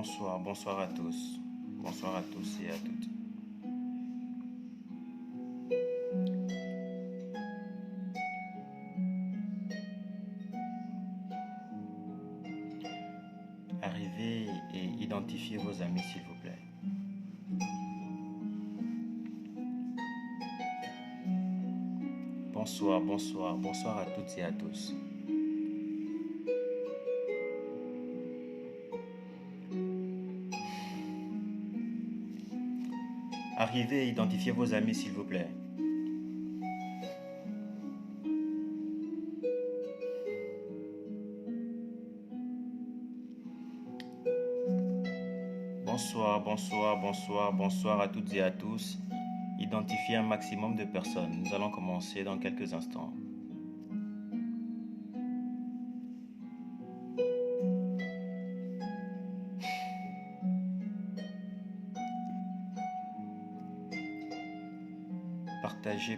bonsoir à tous. Bonsoir à tous et à toutes. Arrivez et identifiez vos amis, s'il vous plaît. Bonsoir à toutes et à tous. Arrivez et identifiez vos amis, s'il vous plaît. Bonsoir à toutes et à tous. Identifiez un maximum de personnes. Nous allons commencer dans quelques instants.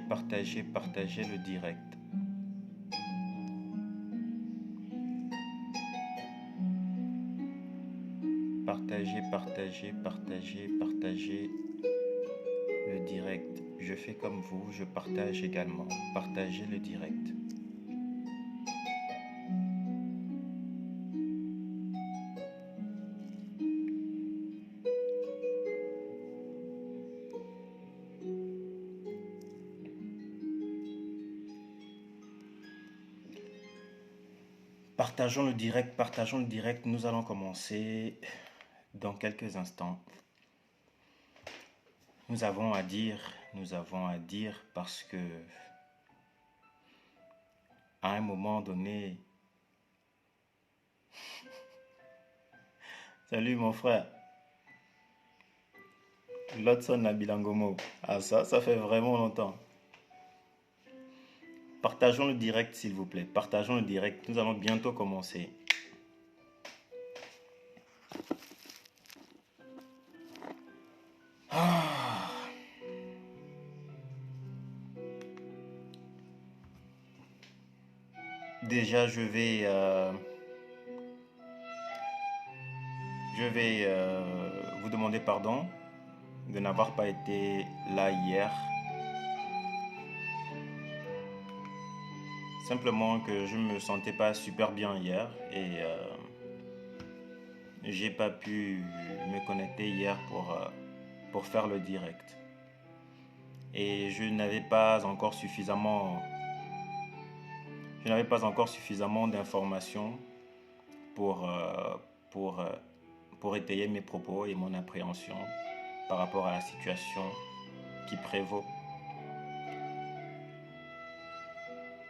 Partagez le direct. Partagez le direct. Je fais comme vous, je partage également. Partagez le direct. Partageons le direct. Nous allons commencer dans quelques instants. Nous avons à dire parce que à un moment donné... Salut mon frère. Lotson Nabilangomo. Ah ça fait vraiment longtemps. Partageons le direct s'il vous plaît. Partageons le direct. Nous allons bientôt commencer. Déjà, je vais vous demander pardon de n'avoir pas été là hier. Simplement que je ne me sentais pas super bien hier et j'ai pas pu me connecter hier pour faire le direct. Et je n'avais pas encore suffisamment d'informations pour, pour étayer mes propos et mon appréhension par rapport à la situation qui prévaut.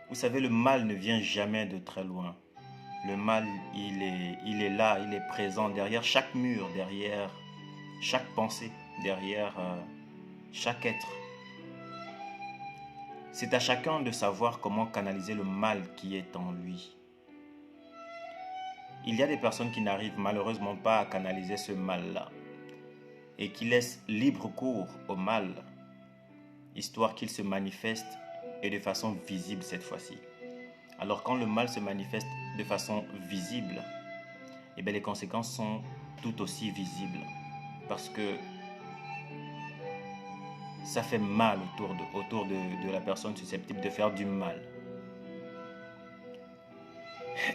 Vous savez, le mal ne vient jamais de très loin. Le mal, il est là, il est présent derrière chaque mur, derrière chaque pensée, derrière chaque être. C'est à chacun de savoir comment canaliser le mal qui est en lui. Il y a des personnes qui n'arrivent malheureusement pas à canaliser ce mal-là et qui laissent libre cours au mal, histoire qu'il se manifeste et de façon visible cette fois-ci. Alors quand le mal se manifeste de façon visible, eh bien, les conséquences sont tout aussi visibles parce que ça fait mal autour de la personne susceptible de faire du mal.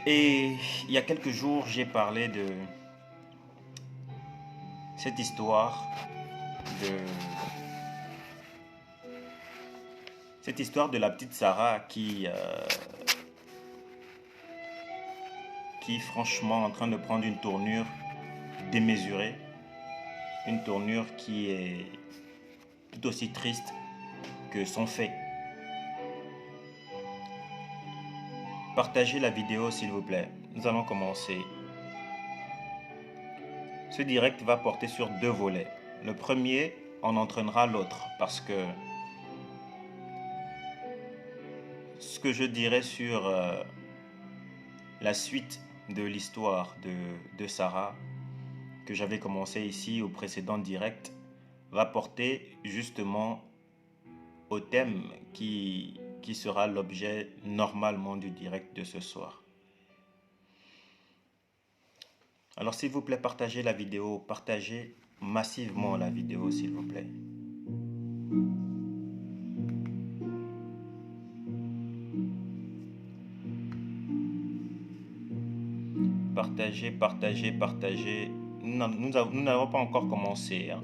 Et il y a quelques jours, j'ai parlé de cette histoire de la petite Sarah qui franchement est en train de prendre une tournure démesurée, une tournure qui est tout aussi triste que son fait. Partagez la vidéo s'il vous plaît. Nous allons commencer. Ce direct va porter sur 2 volets. Le premier en entraînera l'autre parce que ce que je dirais sur la suite de l'histoire de Sarah que j'avais commencé ici au précédent direct va porter justement au thème qui sera l'objet normalement du direct de ce soir. Alors s'il vous plaît, partagez la vidéo, partagez massivement la vidéo s'il vous plaît. Partagez, partagez, partagez. Nous n'avons pas encore commencé. Hein.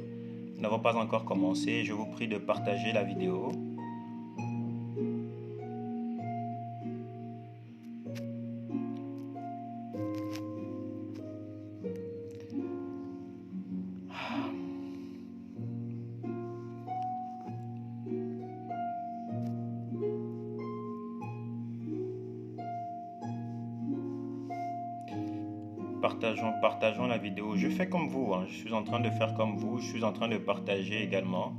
Nous n'avons pas encore commencé. Je vous prie de partager la vidéo. Partageons la vidéo. Je fais comme vous, hein. Je suis en train de faire comme vous. Je suis en train de partager également.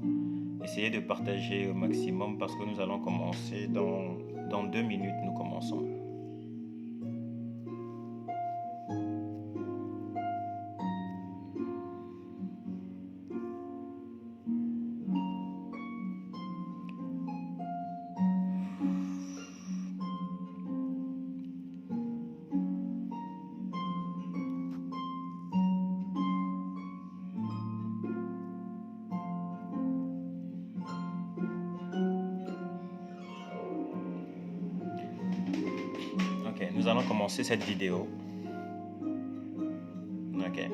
Essayez de partager au maximum parce que nous allons commencer dans 2 minutes. Nous commençons. Ok, nous allons commencer cette vidéo. Ok.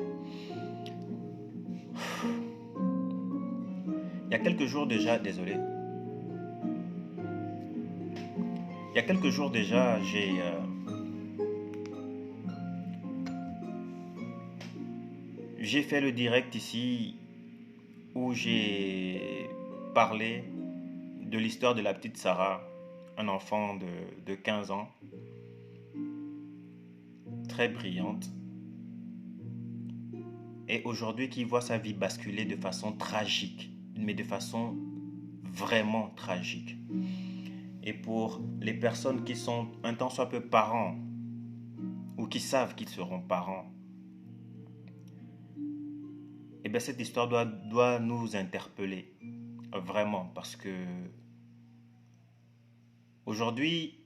Il y a quelques jours déjà, désolé. Il y a quelques jours déjà, j'ai fait le direct ici où j'ai parlé de l'histoire de la petite Sarah, un enfant de 15 ans, très brillante, et aujourd'hui qui voit sa vie basculer de façon tragique, mais de façon vraiment tragique. Et pour les personnes qui sont un tant soit peu parents, ou qui savent qu'ils seront parents, eh bien cette histoire doit nous interpeller, vraiment, parce que aujourd'hui,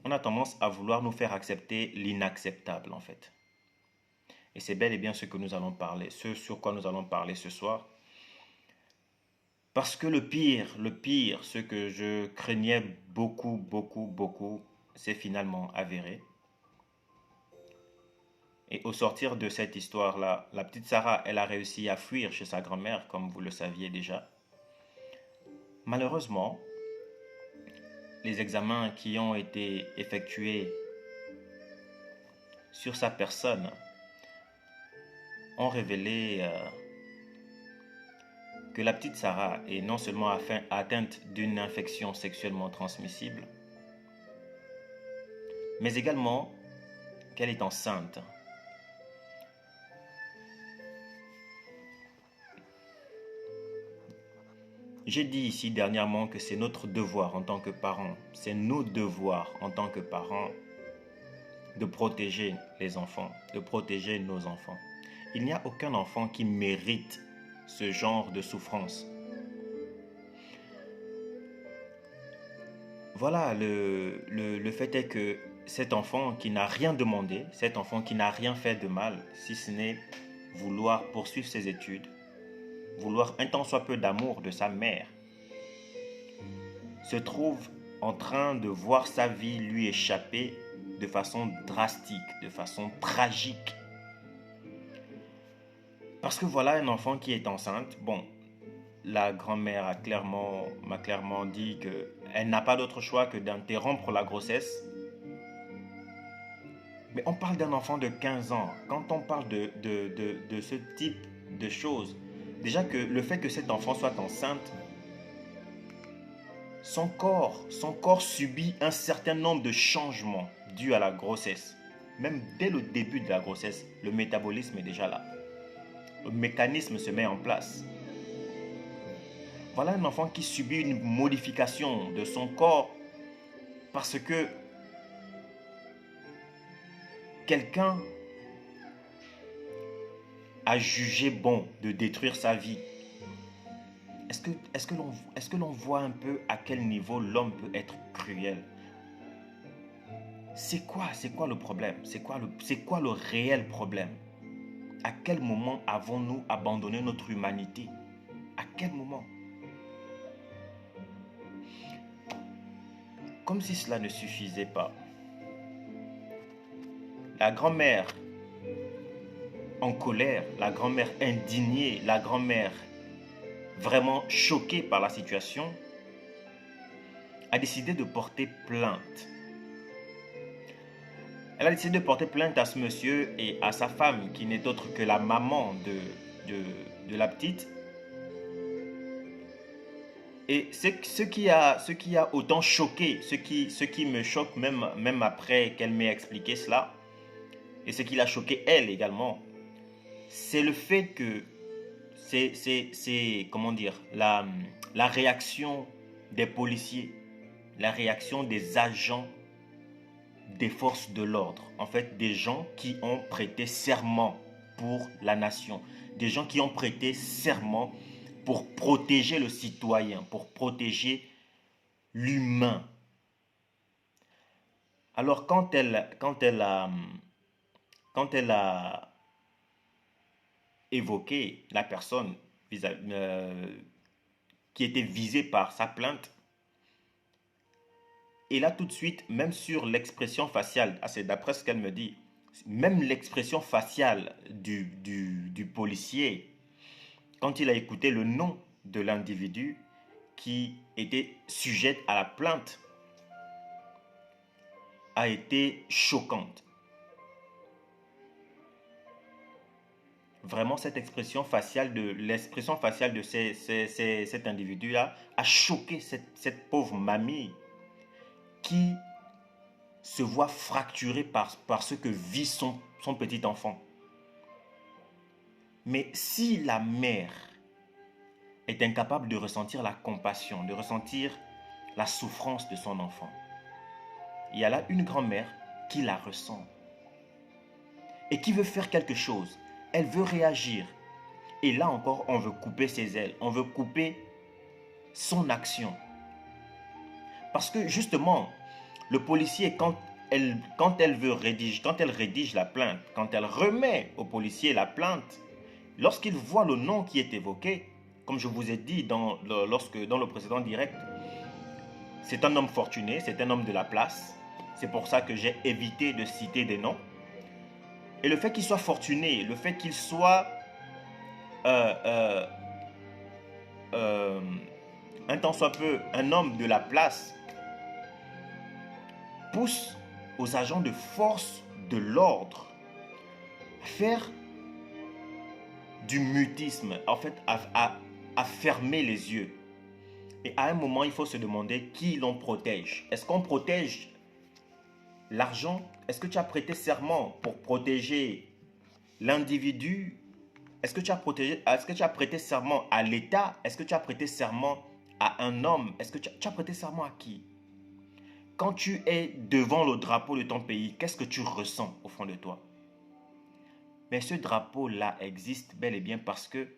on a tendance à vouloir nous faire accepter l'inacceptable, en fait. Et c'est bel et bien ce que nous allons parler, ce sur quoi nous allons parler ce soir. Parce que le pire, ce que je craignais beaucoup, c'est finalement avéré. Et au sortir de cette histoire-là, la petite Sarah, elle a réussi à fuir chez sa grand-mère, comme vous le saviez déjà. Malheureusement, les examens qui ont été effectués sur sa personne ont révélé que la petite Sarah est non seulement atteinte d'une infection sexuellement transmissible, mais également qu'elle est enceinte. J'ai dit ici dernièrement que c'est notre devoir en tant que parents, c'est nos devoirs en tant que parents de protéger les enfants, de protéger nos enfants. Il n'y a aucun enfant qui mérite ce genre de souffrance. Voilà, le fait est que cet enfant qui n'a rien demandé, cet enfant qui n'a rien fait de mal, si ce n'est vouloir poursuivre ses études, vouloir un tant soit peu d'amour de sa mère, se trouve en train de voir sa vie lui échapper de façon drastique, de façon tragique. Parce que voilà un enfant qui est enceinte. Bon, la grand-mère m'a clairement dit qu'elle n'a pas d'autre choix que d'interrompre la grossesse. Mais on parle d'un enfant de 15 ans. Quand on parle de ce type de choses, déjà que le fait que cet enfant soit enceinte, son corps subit un certain nombre de changements dus à la grossesse. Même dès le début de la grossesse, le métabolisme est déjà là. Le mécanisme se met en place. Voilà un enfant qui subit une modification de son corps parce que quelqu'un a jugé bon de détruire sa vie. Est-ce que l'on voit un peu à quel niveau l'homme peut être cruel? C'est quoi le problème? C'est quoi le réel problème? À quel moment avons-nous abandonné notre humanité? À quel moment? Comme si cela ne suffisait pas. La grand-mère en colère, la grand-mère indignée, la grand-mère vraiment choquée par la situation, a décidé de porter plainte. Elle a décidé de porter plainte à ce monsieur et à sa femme, qui n'est autre que la maman de la petite. Et ce qui a autant choqué, ce qui me choque même après qu'elle m'ait expliqué cela, et ce qui l'a choqué elle également, c'est le fait que c'est comment dire, la réaction des policiers, la réaction des agents des forces de l'ordre, en fait des gens qui ont prêté serment pour la nation, des gens qui ont prêté serment pour protéger le citoyen, pour protéger l'humain. Alors quand elle a évoqué la personne qui était visée par sa plainte, et là tout de suite, même sur l'expression faciale, c'est d'après ce qu'elle me dit, même l'expression faciale du policier, quand il a écouté le nom de l'individu qui était sujet à la plainte, a été choquante. Vraiment, l'expression faciale de cet individu-là a choqué cette pauvre mamie qui se voit fracturée par ce que vit son petit enfant. Mais si la mère est incapable de ressentir la compassion, de ressentir la souffrance de son enfant, il y a là une grand-mère qui la ressent et qui veut faire quelque chose. Elle veut réagir. Et là encore, on veut couper ses ailes, on veut couper son action. Parce que justement, le policier, quand elle rédige la plainte, quand elle remet au policier la plainte, lorsqu'il voit le nom qui est évoqué, comme je vous ai dit dans le précédent direct, c'est un homme fortuné, c'est un homme de la place. C'est pour ça que j'ai évité de citer des noms. Et le fait qu'il soit fortuné, le fait qu'il soit un tant soit peu un homme de la place, pousse aux agents de force de l'ordre à faire du mutisme, en fait à fermer les yeux. Et à un moment, il faut se demander qui l'on protège. Est-ce qu'on protège l'argent? Est-ce que tu as prêté serment pour protéger l'individu? Est-ce que tu as prêté serment à l'État? Est-ce que tu as prêté serment à un homme? Est-ce que tu as prêté serment à qui? Quand tu es devant le drapeau de ton pays, qu'est-ce que tu ressens au fond de toi? Mais ce drapeau-là existe bel et bien parce que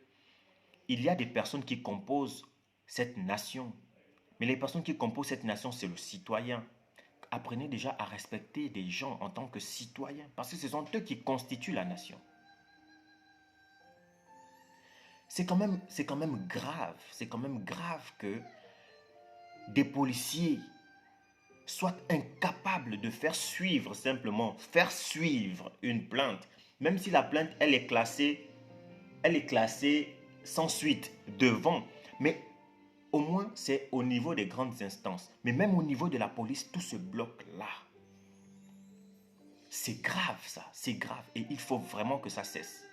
il y a des personnes qui composent cette nation. Mais les personnes qui composent cette nation, c'est le citoyen. Apprenez déjà à respecter des gens en tant que citoyens, parce que ce sont eux qui constituent la nation. C'est quand même grave que des policiers soient incapables de faire suivre une plainte, même si la plainte elle est classée sans suite devant, mais au moins c'est au niveau des grandes instances. Mais même au niveau de la police, tout se bloque là. C'est grave ça, c'est grave et il faut vraiment que ça cesse.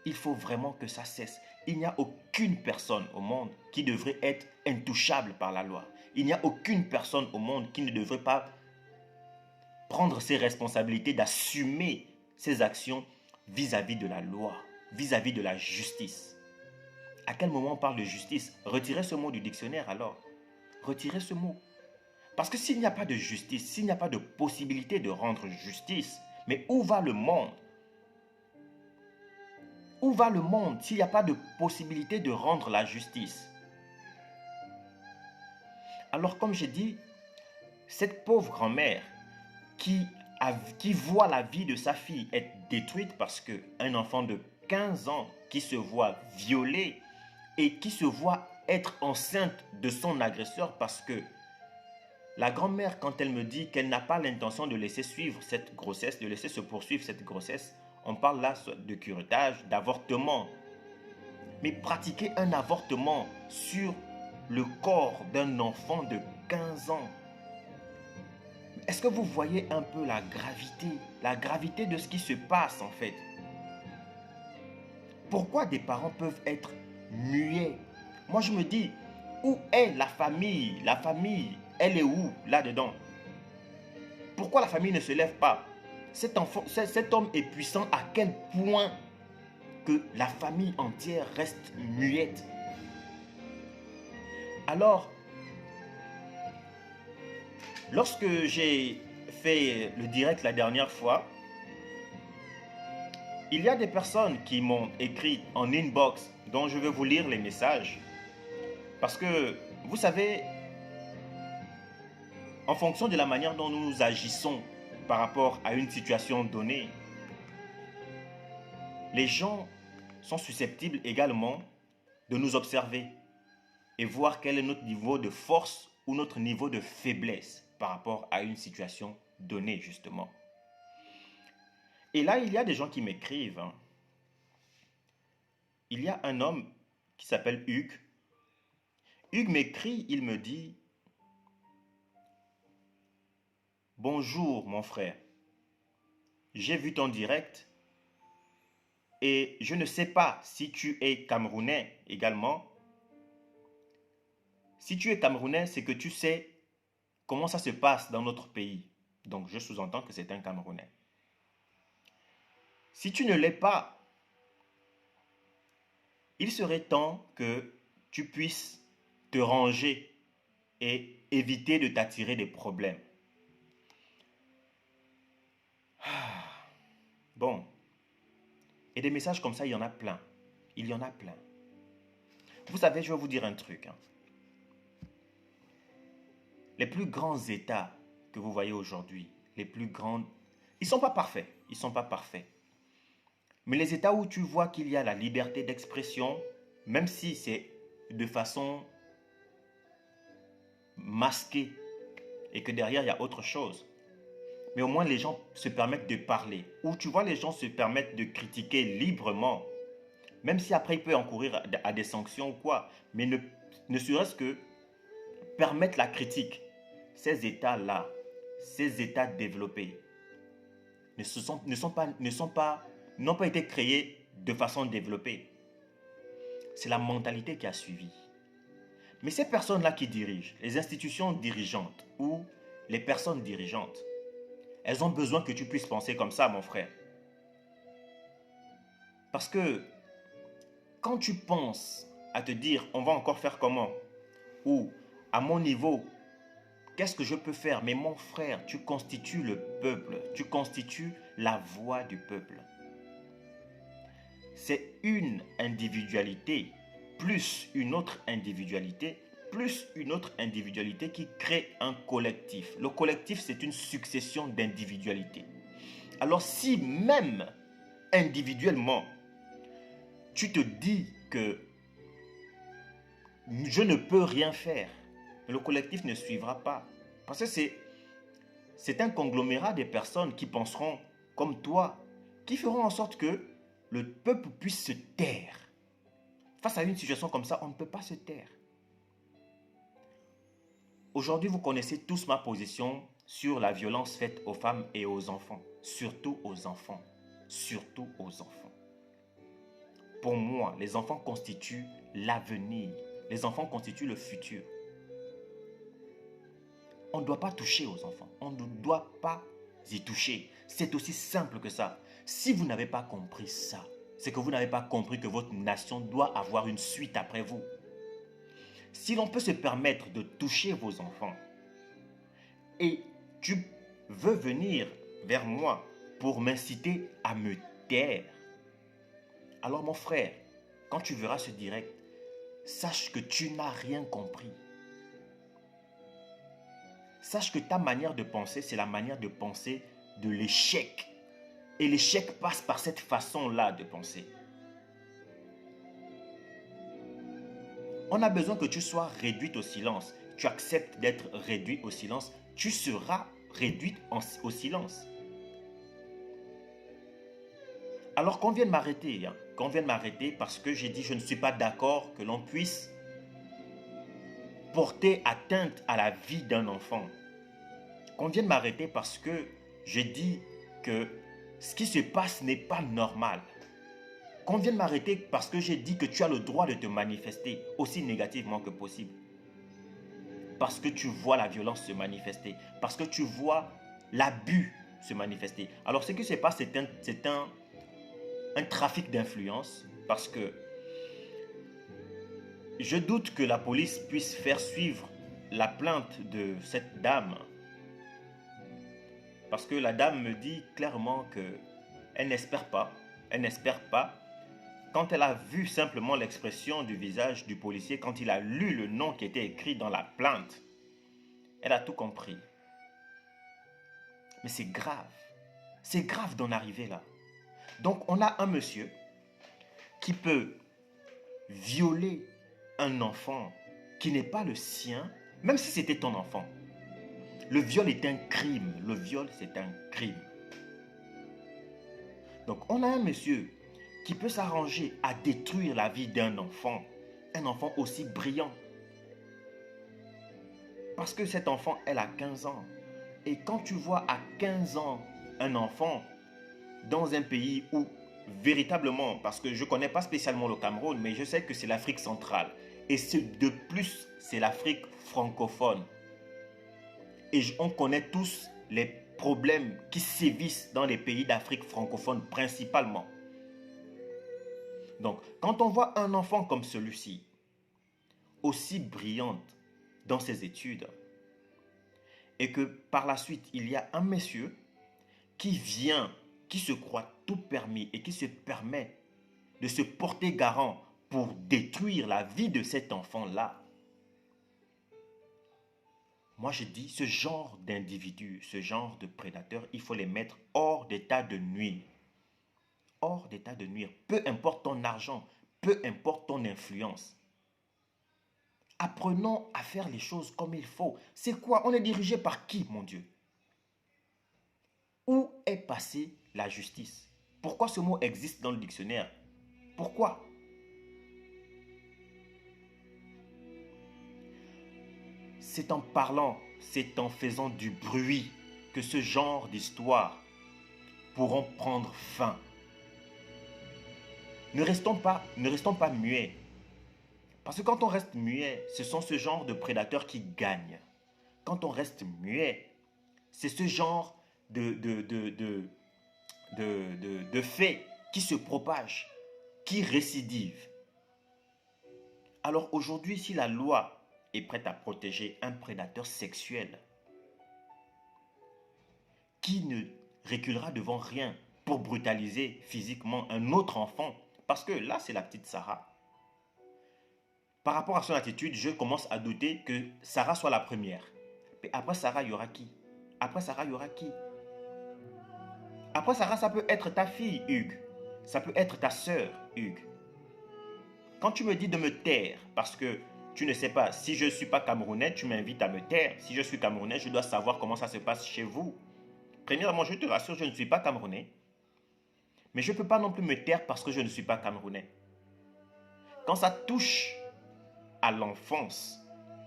Il faut vraiment que ça cesse. Il n'y a aucune personne au monde qui devrait être intouchable par la loi. Il n'y a aucune personne au monde qui ne devrait pas prendre ses responsabilités, d'assumer ses actions vis-à-vis de la loi, vis-à-vis de la justice. À quel moment on parle de justice? Retirez ce mot du dictionnaire alors. Retirez ce mot. Parce que s'il n'y a pas de justice, s'il n'y a pas de possibilité de rendre justice, mais où va le monde? Où va le monde s'il n'y a pas de possibilité de rendre la justice? Alors comme j'ai dit, cette pauvre grand-mère qui qui voit la vie de sa fille être détruite parce qu'un enfant de 15 ans qui se voit violé et qui se voit être enceinte de son agresseur parce que la grand-mère, quand elle me dit qu'elle n'a pas l'intention de laisser suivre cette grossesse, de laisser se poursuivre cette grossesse, on parle là de curettage, d'avortement. Mais pratiquer un avortement sur le corps d'un enfant de 15 ans, est-ce que vous voyez un peu la gravité de ce qui se passe en fait? Pourquoi des parents peuvent être muets? Moi je me dis, où est la famille? La famille, elle est où là-dedans? Pourquoi la famille ne se lève pas? Cet homme est puissant à quel point que la famille entière reste muette? Alors, lorsque j'ai fait le direct la dernière fois, il y a des personnes qui m'ont écrit en inbox dont je vais vous lire les messages. Parce que, vous savez, en fonction de la manière dont nous agissons par rapport à une situation donnée, les gens sont susceptibles également de nous observer et voir quel est notre niveau de force ou notre niveau de faiblesse par rapport à une situation donnée, justement. Et là, il y a des gens qui m'écrivent. Hein. Il y a un homme qui s'appelle Hugues. Hugues m'écrit, il me dit « Bonjour mon frère, j'ai vu ton direct et je ne sais pas si tu es Camerounais également. Si tu es Camerounais, c'est que tu sais comment ça se passe dans notre pays. Donc je sous-entends que c'est un Camerounais. Si tu ne l'es pas, il serait temps que tu puisses te ranger et éviter de t'attirer des problèmes. » Bon. Et des messages comme ça, il y en a plein. Il y en a plein. Vous savez, je vais vous dire un truc. Hein. Les plus grands États que vous voyez aujourd'hui, les plus grands, ils ne sont pas parfaits. Ils ne sont pas parfaits. Mais les États où tu vois qu'il y a la liberté d'expression, même si c'est de façon masquée et que derrière il y a autre chose, mais au moins les gens se permettent de parler. Où tu vois les gens se permettent de critiquer librement, même si après il peut encourir à des sanctions ou quoi, mais ne serait-ce que permettre la critique. Ces États-là, ces États développés, n'ont pas été créés de façon développée. C'est la mentalité qui a suivi. Mais ces personnes-là qui dirigent, les institutions dirigeantes ou les personnes dirigeantes, elles ont besoin que tu puisses penser comme ça, mon frère. Parce que quand tu penses à te dire, on va encore faire comment? Ou à mon niveau, qu'est-ce que je peux faire? Mais mon frère, tu constitues le peuple, tu constitues la voix du peuple. C'est une individualité, plus une autre individualité, plus une autre individualité qui crée un collectif. Le collectif, c'est une succession d'individualités. Alors si même individuellement, tu te dis que je ne peux rien faire, le collectif ne suivra pas. Parce que c'est un conglomérat de personnes qui penseront comme toi, qui feront en sorte que le peuple puisse se taire. Face à une situation comme ça, on ne peut pas se taire. Aujourd'hui, vous connaissez tous ma position sur la violence faite aux femmes et aux enfants. Surtout aux enfants. Surtout aux enfants. Pour moi, les enfants constituent l'avenir. Les enfants constituent le futur. On ne doit pas toucher aux enfants. On ne doit pas y toucher. C'est aussi simple que ça. Si vous n'avez pas compris ça, c'est que vous n'avez pas compris que votre nation doit avoir une suite après vous. Si l'on peut se permettre de toucher vos enfants et tu veux venir vers moi pour m'inciter à me taire, alors mon frère, quand tu verras ce direct, sache que tu n'as rien compris. Sache que ta manière de penser, c'est la manière de penser de l'échec. Et l'échec passe par cette façon-là de penser. On a besoin que tu sois réduite au silence. Tu acceptes d'être réduit au silence, tu seras réduite au silence. Alors qu'on vienne m'arrêter, qu'on vienne m'arrêter parce que j'ai dit je ne suis pas d'accord que l'on puisse porter atteinte à la vie d'un enfant. Qu'on vienne m'arrêter parce que j'ai dit que ce qui se passe n'est pas normal. Qu'on vienne m'arrêter parce que j'ai dit que tu as le droit de te manifester aussi négativement que possible. Parce que tu vois la violence se manifester. Parce que tu vois l'abus se manifester. Alors ce qui se passe, c'est un trafic d'influence. Parce que je doute que la police puisse faire suivre la plainte de cette dame. Parce que la dame me dit clairement qu'elle n'espère pas. Elle n'espère pas. Quand elle a vu simplement l'expression du visage du policier, quand il a lu le nom qui était écrit dans la plainte, elle a tout compris. Mais c'est grave. C'est grave d'en arriver là. Donc on a un monsieur qui peut violer un enfant qui n'est pas le sien, même si c'était ton enfant. Le viol est un crime. Le viol, c'est un crime. Donc on a un monsieur qui peut s'arranger à détruire la vie d'un enfant, un enfant aussi brillant. Parce que cet enfant, elle a 15 ans. Et quand tu vois à 15 ans un enfant dans un pays où véritablement, parce que je ne connais pas spécialement le Cameroun, mais je sais que c'est l'Afrique centrale. Et de plus, c'est l'Afrique francophone. Et on connaît tous les problèmes qui sévissent dans les pays d'Afrique francophone principalement. Donc, quand on voit un enfant comme celui-ci, aussi brillante dans ses études, et que par la suite, il y a un monsieur qui vient, qui se croit tout permis et qui se permet de se porter garant pour détruire la vie de cet enfant-là, moi je dis, ce genre d'individus, ce genre de prédateurs, il faut les mettre hors d'état de nuire. Hors d'état de nuire. Peu importe ton argent, peu importe ton influence. Apprenons à faire les choses comme il faut. C'est quoi? On est dirigé par qui, mon Dieu? Où est passée la justice? Pourquoi ce mot existe dans le dictionnaire? Pourquoi? C'est en parlant, c'est en faisant du bruit que ce genre d'histoires pourront prendre fin. Ne restons pas muets. Parce que quand on reste muet, ce sont ce genre de prédateurs qui gagnent. Quand on reste muet, c'est ce genre de faits qui se propagent, qui récidivent. Alors aujourd'hui, si la loi est prête à protéger un prédateur sexuel qui ne reculera devant rien pour brutaliser physiquement un autre enfant, parce que là, c'est la petite Sarah. Par rapport à son attitude, je commence à douter que Sarah soit la première. Mais après Sarah, il y aura qui? Après Sarah, il y aura qui? Après Sarah, ça peut être ta fille, Hugues. Ça peut être ta sœur, Hugues. Quand tu me dis de me taire, parce que tu ne sais pas, si je ne suis pas camerounais, tu m'invites à me taire. Si je suis camerounais, je dois savoir comment ça se passe chez vous. Premièrement, je te rassure, je ne suis pas camerounais. Mais je ne peux pas non plus me taire parce que je ne suis pas camerounais. Quand ça touche à l'enfance,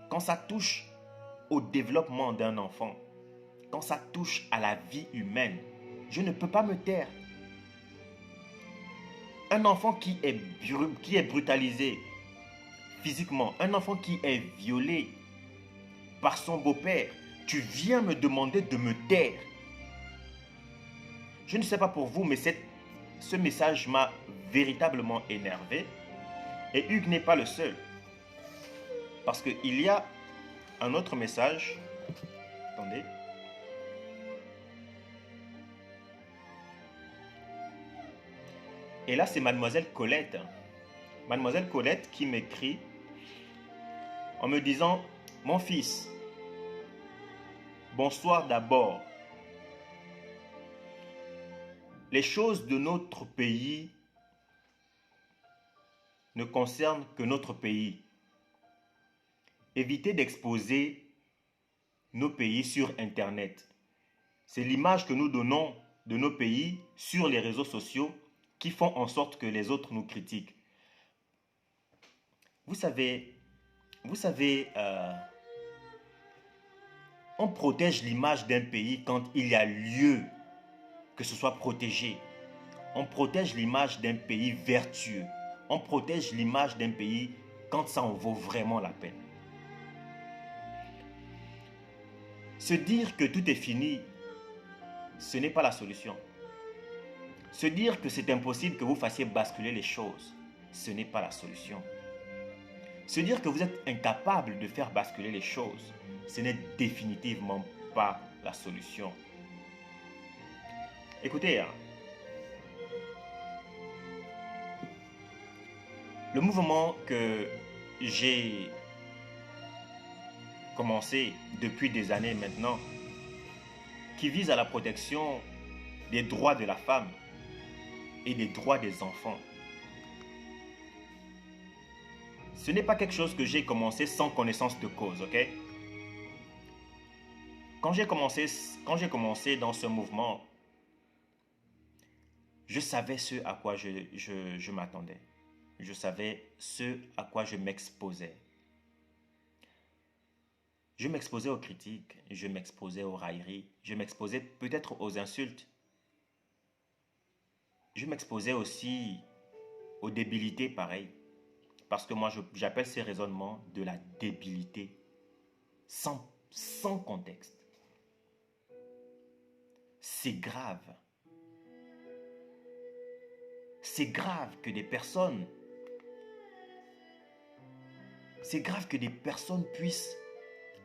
quand ça touche au développement d'un enfant, quand ça touche à la vie humaine, je ne peux pas me taire. Un enfant qui est brutalisé physiquement, un enfant qui est violé par son beau-père, tu viens me demander de me taire. Je ne sais pas pour vous, mais ce message m'a véritablement énervé. Et Hugues n'est pas le seul. Parce qu'il y a un autre message. Attendez. Et là, c'est Mademoiselle Colette. Mademoiselle Colette qui m'écrit en me disant: mon fils, bonsoir d'abord. les choses de notre pays ne concernent que notre pays. Évitez d'exposer nos pays sur Internet. C'est l'image que nous donnons de nos pays sur les réseaux sociaux qui font en sorte que les autres nous critiquent. Vous savez, on protège l'image d'un pays quand il y a lieu que ce soit protégé. On protège l'image d'un pays vertueux. On protège l'image d'un pays quand ça en vaut vraiment la peine. Se dire que tout est fini, ce n'est pas la solution. Se dire que c'est impossible que vous fassiez basculer les choses, ce n'est pas la solution. Se dire que vous êtes incapable de faire basculer les choses, ce n'est définitivement pas la solution. Écoutez, le mouvement que j'ai commencé depuis des années maintenant, qui vise à la protection des droits de la femme et des droits des enfants, ce n'est pas quelque chose que j'ai commencé sans connaissance de cause, ok? Quand j'ai commencé dans ce mouvement, je savais ce à quoi je m'attendais. Je savais ce à quoi je m'exposais. Je m'exposais aux critiques, je m'exposais aux railleries, je m'exposais peut-être aux insultes. Je m'exposais aussi aux débilités, pareil. Parce que moi, j'appelle ces raisonnements de la débilité, sans contexte. C'est grave. C'est grave que des personnes puissent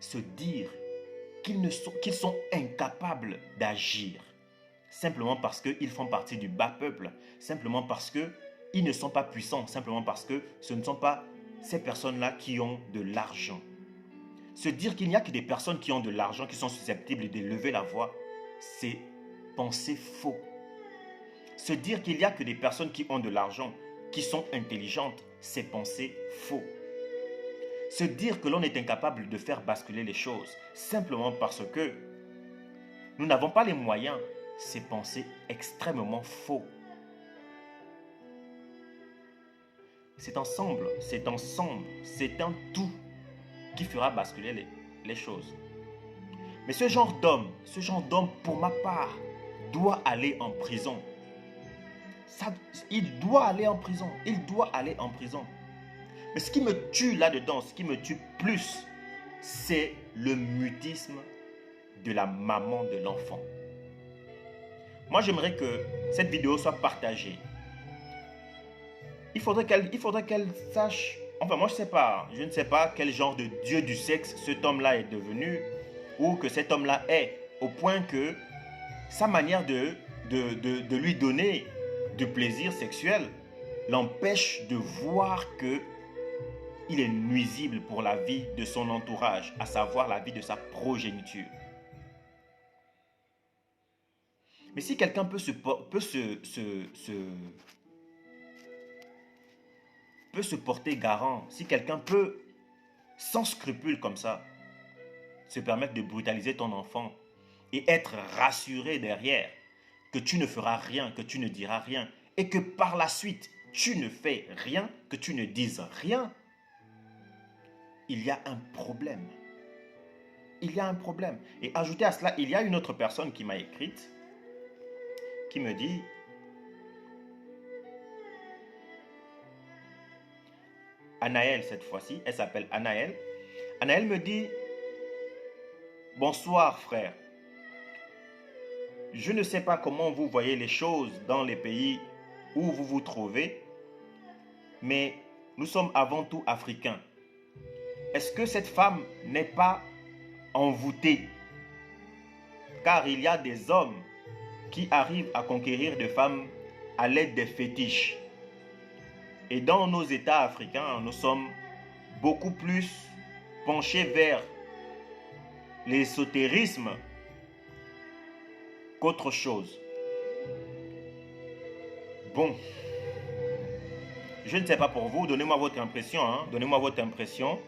se dire qu'ils sont incapables d'agir simplement parce qu'ils font partie du bas peuple, simplement parce qu'ils ne sont pas puissants, simplement parce que ce ne sont pas ces personnes-là qui ont de l'argent. Se dire qu'il n'y a que des personnes qui ont de l'argent qui sont susceptibles de lever la voix, c'est penser faux. Se dire qu'il n'y a que des personnes qui ont de l'argent, qui sont intelligentes, c'est penser faux. Se dire que l'on est incapable de faire basculer les choses simplement parce que nous n'avons pas les moyens, c'est penser extrêmement faux. C'est ensemble, c'est un tout qui fera basculer les choses. Mais ce genre d'homme, pour ma part, doit aller en prison. Il doit aller en prison. Mais ce qui me tue là-dedans, ce qui me tue plus, c'est le mutisme de la maman de l'enfant. Moi, j'aimerais que cette vidéo soit partagée. Il faudrait qu'elle sache... Enfin, moi, je ne sais pas quel genre de dieu du sexe cet homme-là est devenu ou que cet homme-là est, au point que sa manière de lui donner du plaisir sexuel l'empêche de voir que il est nuisible pour la vie de son entourage, à savoir la vie de sa progéniture. Mais si quelqu'un peut se porter garant, si quelqu'un peut, sans scrupule comme ça, se permettre de brutaliser ton enfant et être rassuré derrière que tu ne feras rien, que tu ne diras rien, et que par la suite, tu ne fais rien, que tu ne dises rien, il y a un problème. Il y a un problème. Et ajouté à cela, il y a une autre personne qui m'a écrite, qui me dit, Anaël cette fois-ci, elle s'appelle Anaël. Anaël me dit, bonsoir frère. Je ne sais pas comment vous voyez les choses dans les pays où vous vous trouvez, mais nous sommes avant tout africains. Est-ce que cette femme n'est pas envoûtée? Car il y a des hommes qui arrivent à conquérir des femmes à l'aide des fétiches. Et dans nos États africains, nous sommes beaucoup plus penchés vers l'ésotérisme qu'autre chose. Bon, je ne sais pas pour vous, donnez-moi votre impression, hein. Donnez-moi votre impression.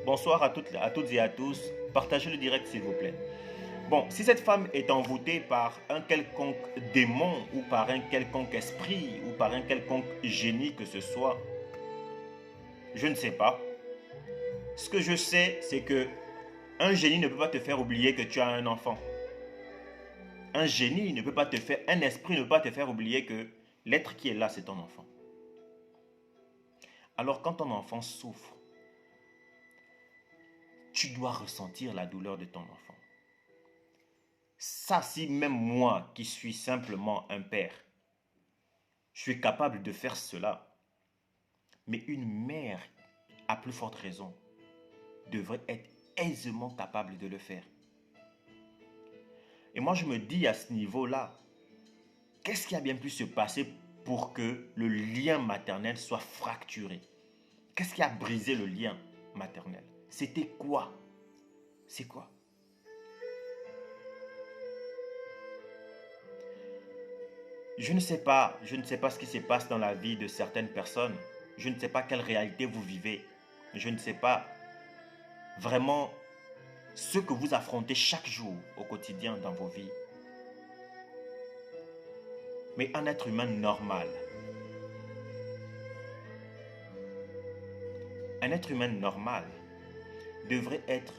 Bonsoir à toutes et à tous. Partagez le direct s'il vous plaît. Bon, si cette femme est envoûtée par un quelconque démon ou par un quelconque esprit ou par un quelconque génie que ce soit, je ne sais pas. Ce que je sais, c'est que un génie ne peut pas te faire oublier que tu as un enfant. Un génie ne peut pas te faire, un esprit ne peut pas te faire oublier que l'être qui est là, c'est ton enfant. Alors quand ton enfant souffre, tu dois ressentir la douleur de ton enfant. Ça, si même moi, qui suis simplement un père, je suis capable de faire cela, mais une mère, à plus forte raison, devrait être aisément capable de le faire. Et moi, je me dis à ce niveau-là, qu'est-ce qui a bien pu se passer pour que le lien maternel soit fracturé? Qu'est-ce qui a brisé le lien maternel? C'était quoi? C'est quoi? Je ne sais pas ce qui se passe dans la vie de certaines personnes. Je ne sais pas quelle réalité vous vivez. Je ne sais pas vraiment ce que vous affrontez chaque jour au quotidien dans vos vies. Mais un être humain normal, devrait être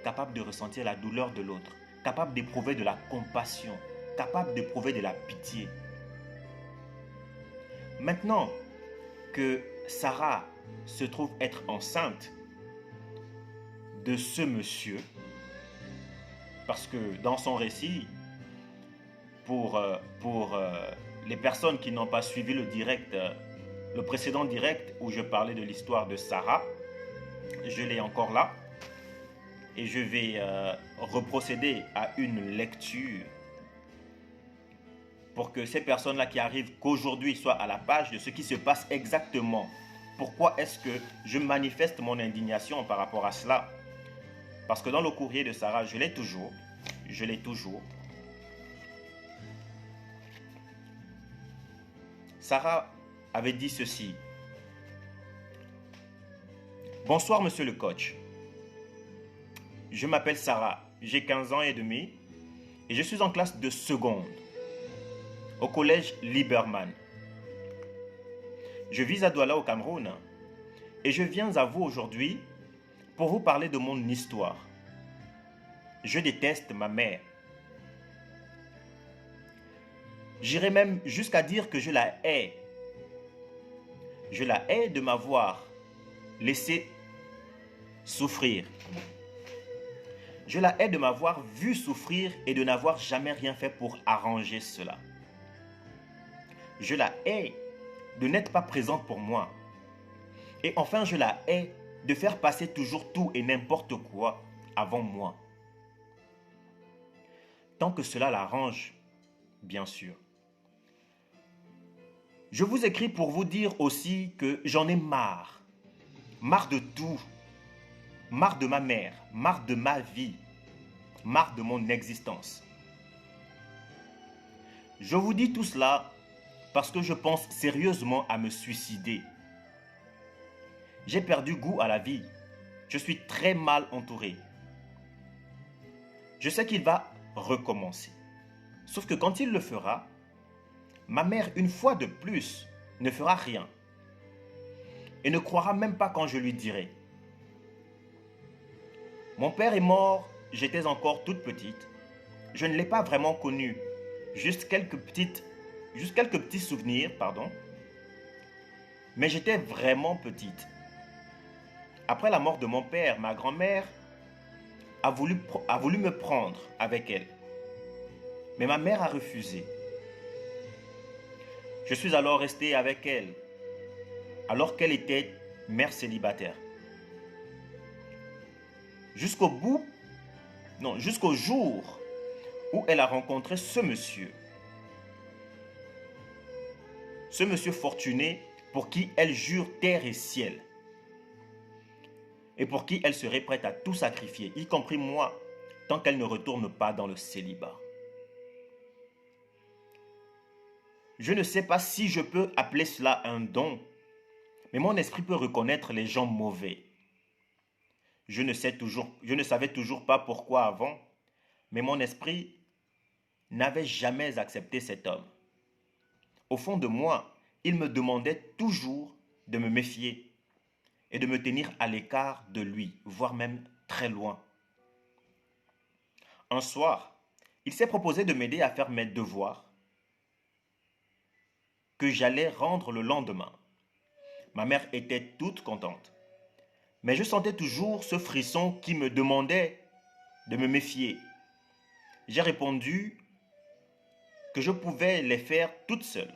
capable de ressentir la douleur de l'autre, capable d'éprouver de la compassion, capable d'éprouver de la pitié. Maintenant que Sarah se trouve être enceinte de ce monsieur, parce que dans son récit, pour les personnes qui n'ont pas suivi le précédent direct où je parlais de l'histoire de Sarah, je l'ai encore là et je vais reprocéder à une lecture pour que ces personnes-là qui arrivent qu'aujourd'hui soient à la page de ce qui se passe exactement. Pourquoi est-ce que je manifeste mon indignation par rapport à cela? Parce que dans le courrier de Sarah, je l'ai toujours. Sarah avait dit ceci. Bonsoir monsieur le coach. Je m'appelle Sarah, j'ai 15 ans et demi et je suis en classe de seconde au collège Liberman. Je vis à Douala au Cameroun et je viens à vous aujourd'hui pour vous parler de mon histoire. Je déteste ma mère. J'irai même jusqu'à dire que je la hais. Je la hais de m'avoir laissé souffrir. Je la hais de m'avoir vu souffrir et de n'avoir jamais rien fait pour arranger cela. Je la hais de n'être pas présente pour moi. Et enfin, je la hais de faire passer toujours tout et n'importe quoi avant moi. Tant que cela l'arrange, bien sûr. Je vous écris pour vous dire aussi que j'en ai marre. Marre de tout. Marre de ma mère, marre de ma vie, marre de mon existence. Je vous dis tout cela parce que je pense sérieusement à me suicider. J'ai perdu goût à la vie. Je suis très mal entouré. Je sais qu'il va recommencer. Sauf que quand il le fera, ma mère, une fois de plus, ne fera rien. Et ne croira même pas quand je lui dirai. Mon père est mort, j'étais encore toute petite. Je ne l'ai pas vraiment connu. Juste quelques petits souvenirs, pardon. Mais j'étais vraiment petite. Après la mort de mon père, ma grand-mère a voulu me prendre avec elle. Mais ma mère a refusé. Je suis alors resté avec elle, alors qu'elle était mère célibataire. Jusqu'au jour où elle a rencontré ce monsieur. Ce monsieur fortuné pour qui elle jure terre et ciel. Et pour qui elle serait prête à tout sacrifier, y compris moi, tant qu'elle ne retourne pas dans le célibat. Je ne sais pas si je peux appeler cela un don, mais mon esprit peut reconnaître les gens mauvais. Je ne savais toujours pas pourquoi avant, mais mon esprit n'avait jamais accepté cet homme. Au fond de moi, il me demandait toujours de me méfier et de me tenir à l'écart de lui, voire même très loin. Un soir, il s'est proposé de m'aider à faire mes devoirs que j'allais rendre le lendemain. Ma mère était toute contente, mais je sentais toujours ce frisson qui me demandait de me méfier. J'ai répondu que je pouvais les faire toute seule,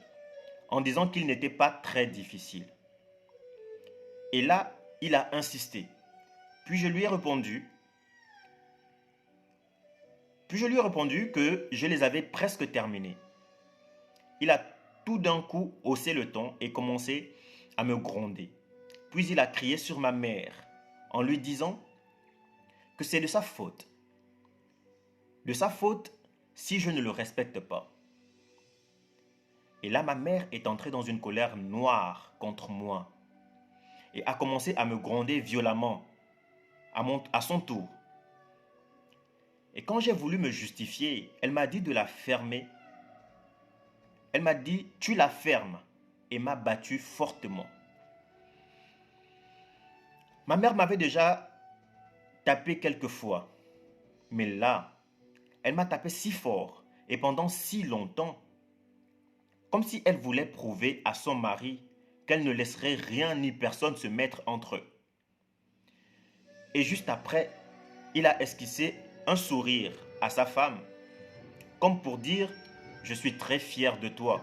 en disant qu'il n'était pas très difficile. Et là, il a insisté. Puis je lui ai répondu que je les avais presque terminés. Il a tout d'un coup haussé le ton et commencé à me gronder. Puis il a crié sur ma mère en lui disant que c'est de sa faute. De sa faute si je ne le respecte pas. Et là, ma mère est entrée dans une colère noire contre moi et a commencé à me gronder violemment à son tour. Et quand j'ai voulu me justifier, elle m'a dit de la fermer. Elle m'a dit, tu la fermes, et m'a battu fortement. Ma mère m'avait déjà tapé quelques fois, mais là, elle m'a tapé si fort et pendant si longtemps, comme si elle voulait prouver à son mari qu'elle ne laisserait rien ni personne se mettre entre eux. Et juste après, il a esquissé un sourire à sa femme, comme pour dire « Je suis très fier de toi ».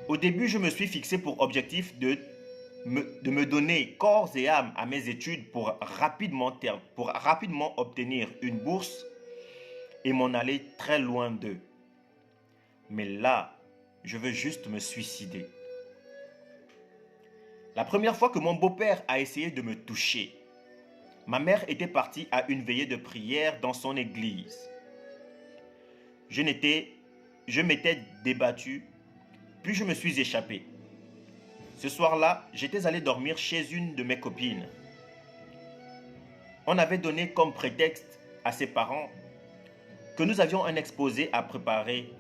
Au début, je me suis fixé pour objectif de me donner corps et âme à mes études pour rapidement obtenir une bourse et m'en aller très loin d'eux. Mais là, je veux juste me suicider. La première fois que mon beau-père a essayé de me toucher, ma mère était partie à une veillée de prière dans son église. Je m'étais débattu, puis je me suis échappé. Ce soir-là, j'étais allé dormir chez une de mes copines. On avait donné comme prétexte à ses parents que nous avions un exposé à préparer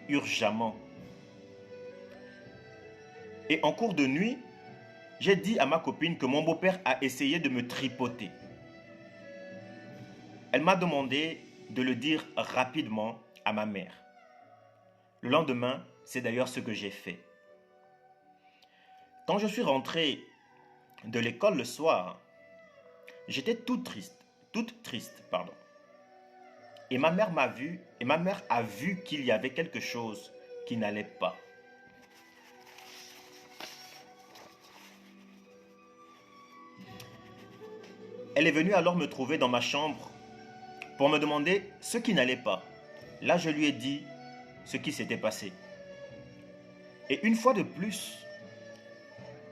urgemment. Et en cours de nuit, j'ai dit à ma copine que mon beau-père a essayé de me tripoter. Elle m'a demandé de le dire rapidement à ma mère. Le lendemain, c'est d'ailleurs ce que j'ai fait. Quand je suis rentré de l'école le soir, j'étais toute triste. Et ma mère a vu qu'il y avait quelque chose qui n'allait pas. Elle est venue alors me trouver dans ma chambre pour me demander ce qui n'allait pas. Là, je lui ai dit ce qui s'était passé. Et une fois de plus,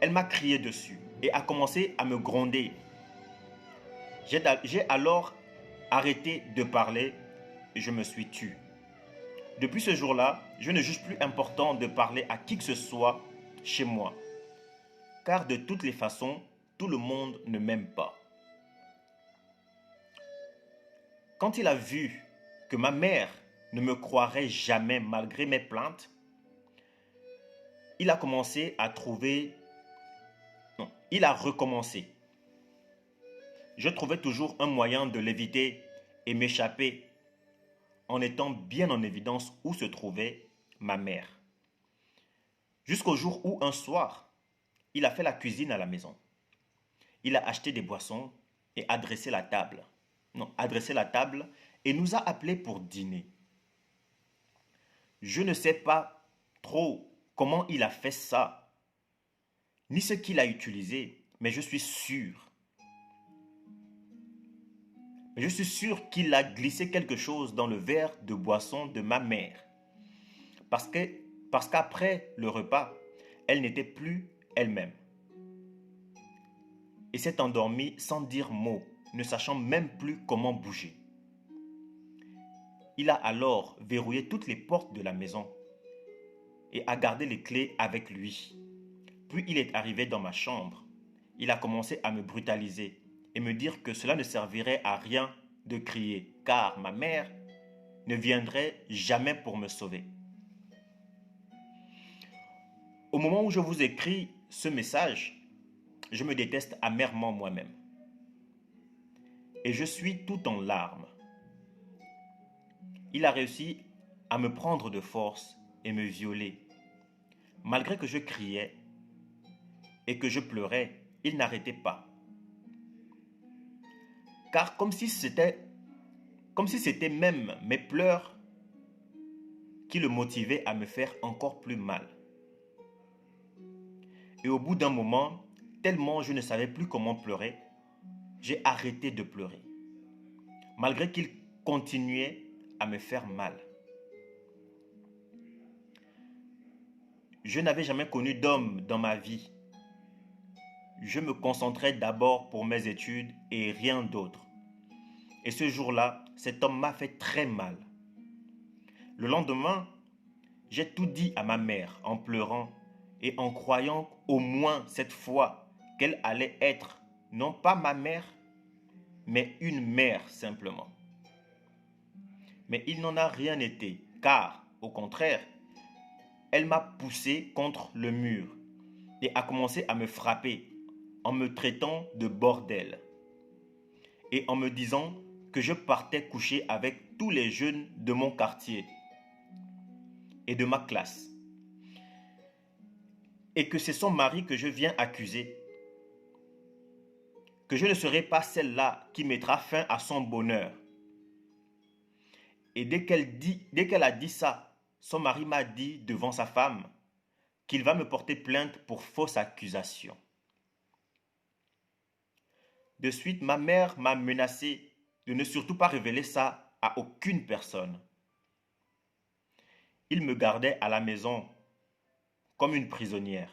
elle m'a crié dessus et a commencé à me gronder. J'ai alors arrêté de parler et je me suis tu. Depuis ce jour-là, je ne juge plus important de parler à qui que ce soit chez moi. Car de toutes les façons, tout le monde ne m'aime pas. Quand il a vu que ma mère ne me croirait jamais malgré mes plaintes, il a recommencé. Je trouvais toujours un moyen de l'éviter et m'échapper en étant bien en évidence où se trouvait ma mère. Jusqu'au jour où, un soir, il a fait la cuisine à la maison. Il a acheté des boissons et adressé la table et nous a appelés pour dîner. Je ne sais pas trop comment il a fait ça, ni ce qu'il a utilisé, mais je suis sûr qu'il a glissé quelque chose dans le verre de boisson de ma mère. Parce qu'après le repas, elle n'était plus elle-même. Et s'est endormie sans dire mot, ne sachant même plus comment bouger. Il a alors verrouillé toutes les portes de la maison et a gardé les clés avec lui. Puis il est arrivé dans ma chambre. Il a commencé à me brutaliser et me dire que cela ne servirait à rien de crier, car ma mère ne viendrait jamais pour me sauver. Au moment où je vous écris ce message, je me déteste amèrement moi-même. Et je suis tout en larmes. Il a réussi à me prendre de force et me violer. Malgré que je criais et que je pleurais, il n'arrêtait pas. Car comme si c'était même mes pleurs qui le motivaient à me faire encore plus mal. Et au bout d'un moment, tellement je ne savais plus comment pleurer, j'ai arrêté de pleurer. Malgré qu'il continuait à me faire mal. Je n'avais jamais connu d'homme dans ma vie. Je me concentrais d'abord pour mes études et rien d'autre. Et ce jour-là, cet homme m'a fait très mal. Le lendemain, j'ai tout dit à ma mère en pleurant et en croyant au moins cette fois qu'elle allait être non pas ma mère, mais une mère simplement. Mais il n'en a rien été, car, au contraire, elle m'a poussé contre le mur et a commencé à me frapper en me traitant de bordel et en me disant que je partais coucher avec tous les jeunes de mon quartier et de ma classe et que c'est son mari que je viens accuser, que je ne serai pas celle-là qui mettra fin à son bonheur. Et dès qu'elle a dit ça, son mari m'a dit devant sa femme qu'il va me porter plainte pour fausse accusation. De suite, ma mère m'a menacé de ne surtout pas révéler ça à aucune personne. Il me gardait à la maison comme une prisonnière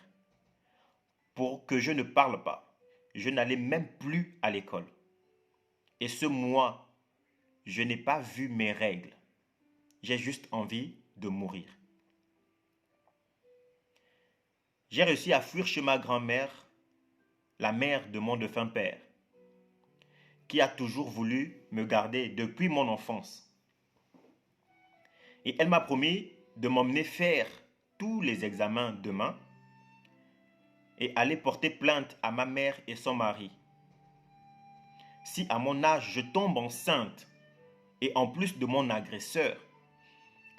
pour que je ne parle pas. Je n'allais même plus à l'école. Et ce mois, je n'ai pas vu mes règles. J'ai juste envie de mourir. J'ai réussi à fuir chez ma grand-mère, la mère de mon défunt père, qui a toujours voulu me garder depuis mon enfance. Et elle m'a promis de m'emmener faire tous les examens demain et aller porter plainte à ma mère et son mari. Si à mon âge je tombe enceinte et en plus de mon agresseur,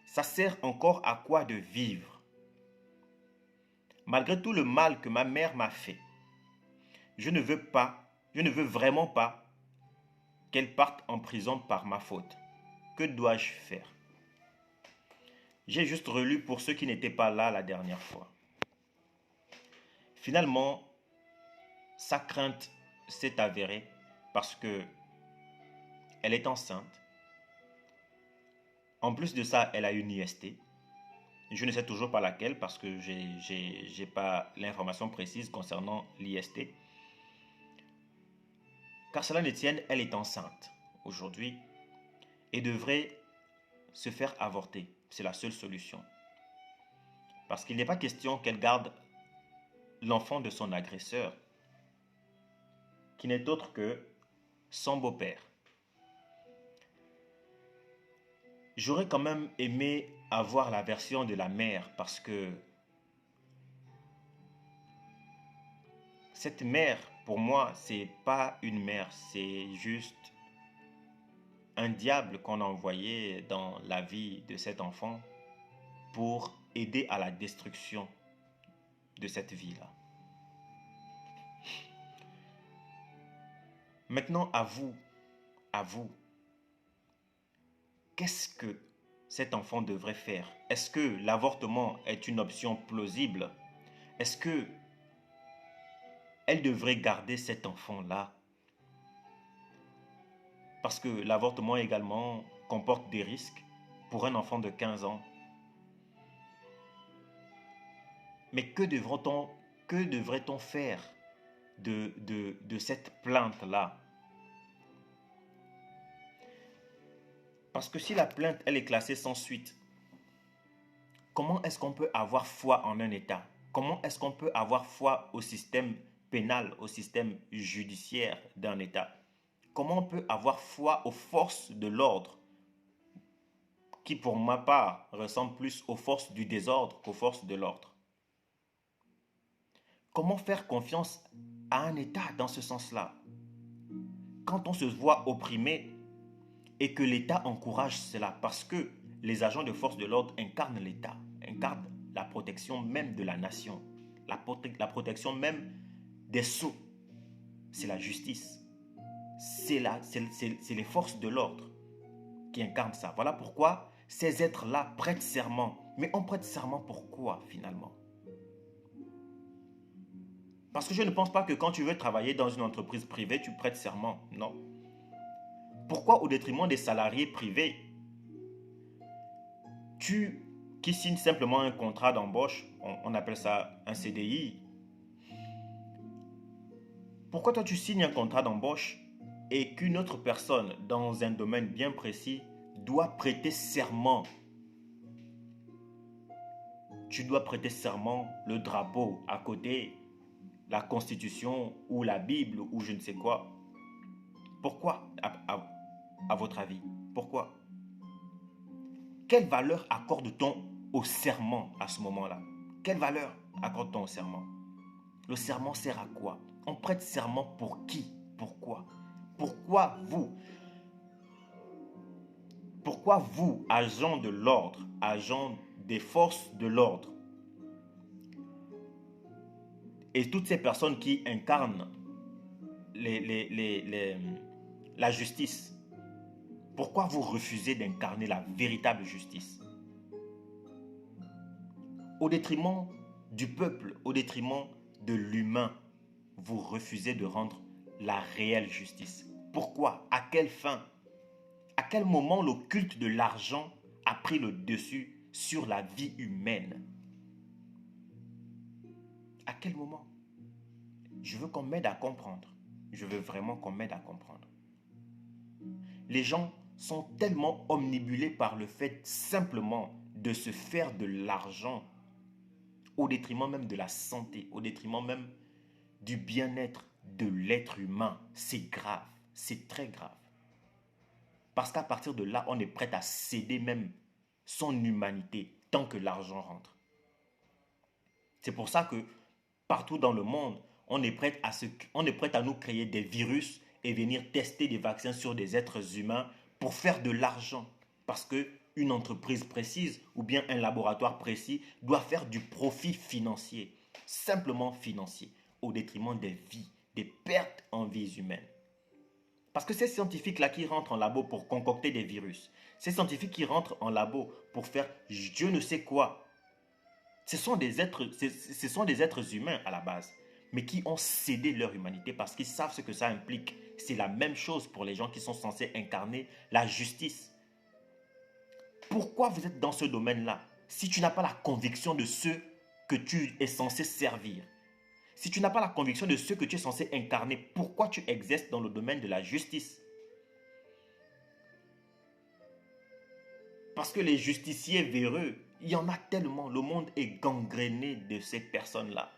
ça sert encore à quoi de vivre? Malgré tout le mal que ma mère m'a fait, je ne veux vraiment pas qu'elle parte en prison par ma faute. Que dois-je faire? J'ai juste relu pour ceux qui n'étaient pas là la dernière fois. Finalement, sa crainte s'est avérée parce que elle est enceinte. En plus de ça, elle a une IST. Je ne sais toujours pas laquelle parce que j'ai pas l'information précise concernant l'IST. Car cela ne tienne, elle est enceinte aujourd'hui et devrait se faire avorter. C'est la seule solution. Parce qu'il n'est pas question qu'elle garde l'enfant de son agresseur, qui n'est autre que son beau-père. J'aurais quand même aimé avoir la version de la mère parce que cette mère, pour moi, c'est pas une mère, c'est juste un diable qu'on a envoyé dans la vie de cet enfant pour aider à la destruction de cette vie-là. Maintenant, à vous, qu'est-ce que cet enfant devrait faire? Est-ce que l'avortement est une option plausible? Est-ce que elle devrait garder cet enfant-là? Parce que l'avortement également comporte des risques pour un enfant de 15 ans. Mais que devrait-on faire de cette plainte-là? Parce que si la plainte, elle est classée sans suite, comment est-ce qu'on peut avoir foi en un État? Comment est-ce qu'on peut avoir foi au système pénal, au système judiciaire d'un État? Comment on peut avoir foi aux forces de l'ordre, qui pour ma part ressemblent plus aux forces du désordre qu'aux forces de l'ordre? Comment faire confiance à un État dans ce sens-là? Quand on se voit opprimé et que l'État encourage cela, parce que les agents de force de l'ordre incarnent l'État, incarnent la protection même de la nation, la protection même des sceaux, c'est la justice, c'est les forces de l'ordre qui incarnent ça. Voilà pourquoi ces êtres-là prêtent serment. Mais on prête serment pourquoi finalement? Parce que je ne pense pas que quand tu veux travailler dans une entreprise privée, tu prêtes serment. Non. Pourquoi au détriment des salariés privés, qui signent simplement un contrat d'embauche, on appelle ça un CDI, pourquoi toi tu signes un contrat d'embauche et qu'une autre personne dans un domaine bien précis doit prêter serment? Tu dois prêter serment, le drapeau à côté, la Constitution ou la Bible ou je ne sais quoi. Pourquoi, à votre avis? Pourquoi? Quelle valeur accorde-t-on au serment à ce moment-là? Quelle valeur accorde-t-on au serment? Le serment sert à quoi? On prête serment pour qui? Pourquoi? Pourquoi vous? Pourquoi vous, agents de l'ordre, agents des forces de l'ordre, et toutes ces personnes qui incarnent la justice, pourquoi vous refusez d'incarner la véritable justice? Au détriment du peuple, au détriment de l'humain, vous refusez de rendre la réelle justice. Pourquoi? À quelle fin? À quel moment le culte de l'argent a pris le dessus sur la vie humaine? À quel moment? Je veux qu'on m'aide à comprendre. Je veux vraiment qu'on m'aide à comprendre. Les gens sont tellement omnibulés par le fait simplement de se faire de l'argent au détriment même de la santé, au détriment même du bien-être de l'être humain. C'est grave, c'est très grave. Parce qu'à partir de là, on est prêt à céder même son humanité tant que l'argent rentre. C'est pour ça que partout dans le monde, on est prêt à nous créer des virus et venir tester des vaccins sur des êtres humains pour faire de l'argent. Parce qu'une entreprise précise ou bien un laboratoire précis doit faire du profit financier, simplement financier, au détriment des vies, des pertes en vies humaines. Parce que ces scientifiques-là qui rentrent en labo pour concocter des virus, ces scientifiques qui rentrent en labo pour faire je ne sais quoi, ce sont des êtres humains à la base, mais qui ont cédé leur humanité parce qu'ils savent ce que ça implique. C'est la même chose pour les gens qui sont censés incarner la justice. Pourquoi vous êtes dans ce domaine-là si tu n'as pas la conviction de ce que tu es censé servir? Si tu n'as pas la conviction de ce que tu es censé incarner, pourquoi tu exerces dans le domaine de la justice? Parce que les justiciers véreux, il y en a tellement. Le monde est gangréné de ces personnes-là.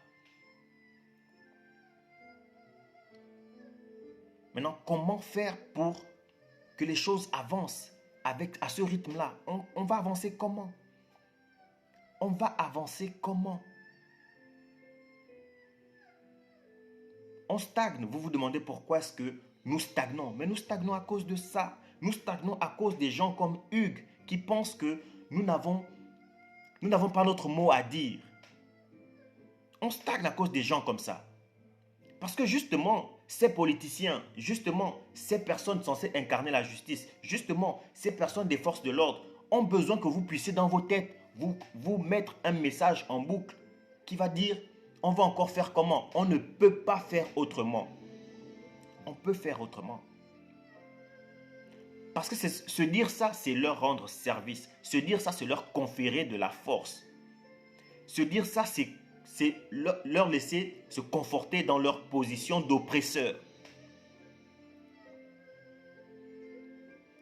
Maintenant, comment faire pour que les choses avancent à ce rythme-là? On va avancer comment? On va avancer comment? On stagne. Vous vous demandez pourquoi est-ce que nous stagnons. Mais nous stagnons à cause de ça. Nous stagnons à cause des gens comme Hugues qui pensent que nous n'avons pas notre mot à dire. On stagne à cause des gens comme ça. Parce que justement, ces politiciens, justement, ces personnes censées incarner la justice, justement, ces personnes des forces de l'ordre ont besoin que vous puissiez dans vos têtes vous mettre un message en boucle qui va dire, on va encore faire comment? On ne peut pas faire autrement. On peut faire autrement. Parce que se dire ça, c'est leur rendre service. Se dire ça, c'est leur conférer de la force. Se dire ça, c'est leur laisser se conforter dans leur position d'oppresseur.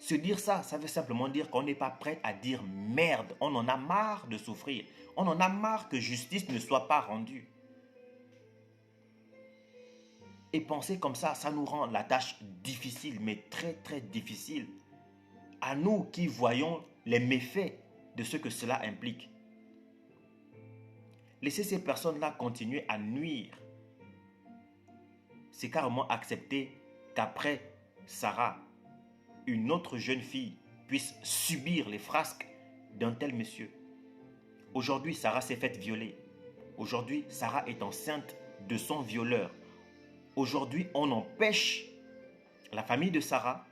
Se dire ça veut simplement dire qu'on n'est pas prêt à dire merde. On en a marre de souffrir. On en a marre que justice ne soit pas rendue. Et penser comme ça nous rend la tâche difficile, mais très très difficile. À nous qui voyons les méfaits de ce que cela implique. Laisser ces personnes-là continuer à nuire, c'est carrément accepter qu'après Sarah, une autre jeune fille puisse subir les frasques d'un tel monsieur. Aujourd'hui, Sarah s'est faite violer. Aujourd'hui, Sarah est enceinte de son violeur. Aujourd'hui, on empêche la famille de Sarah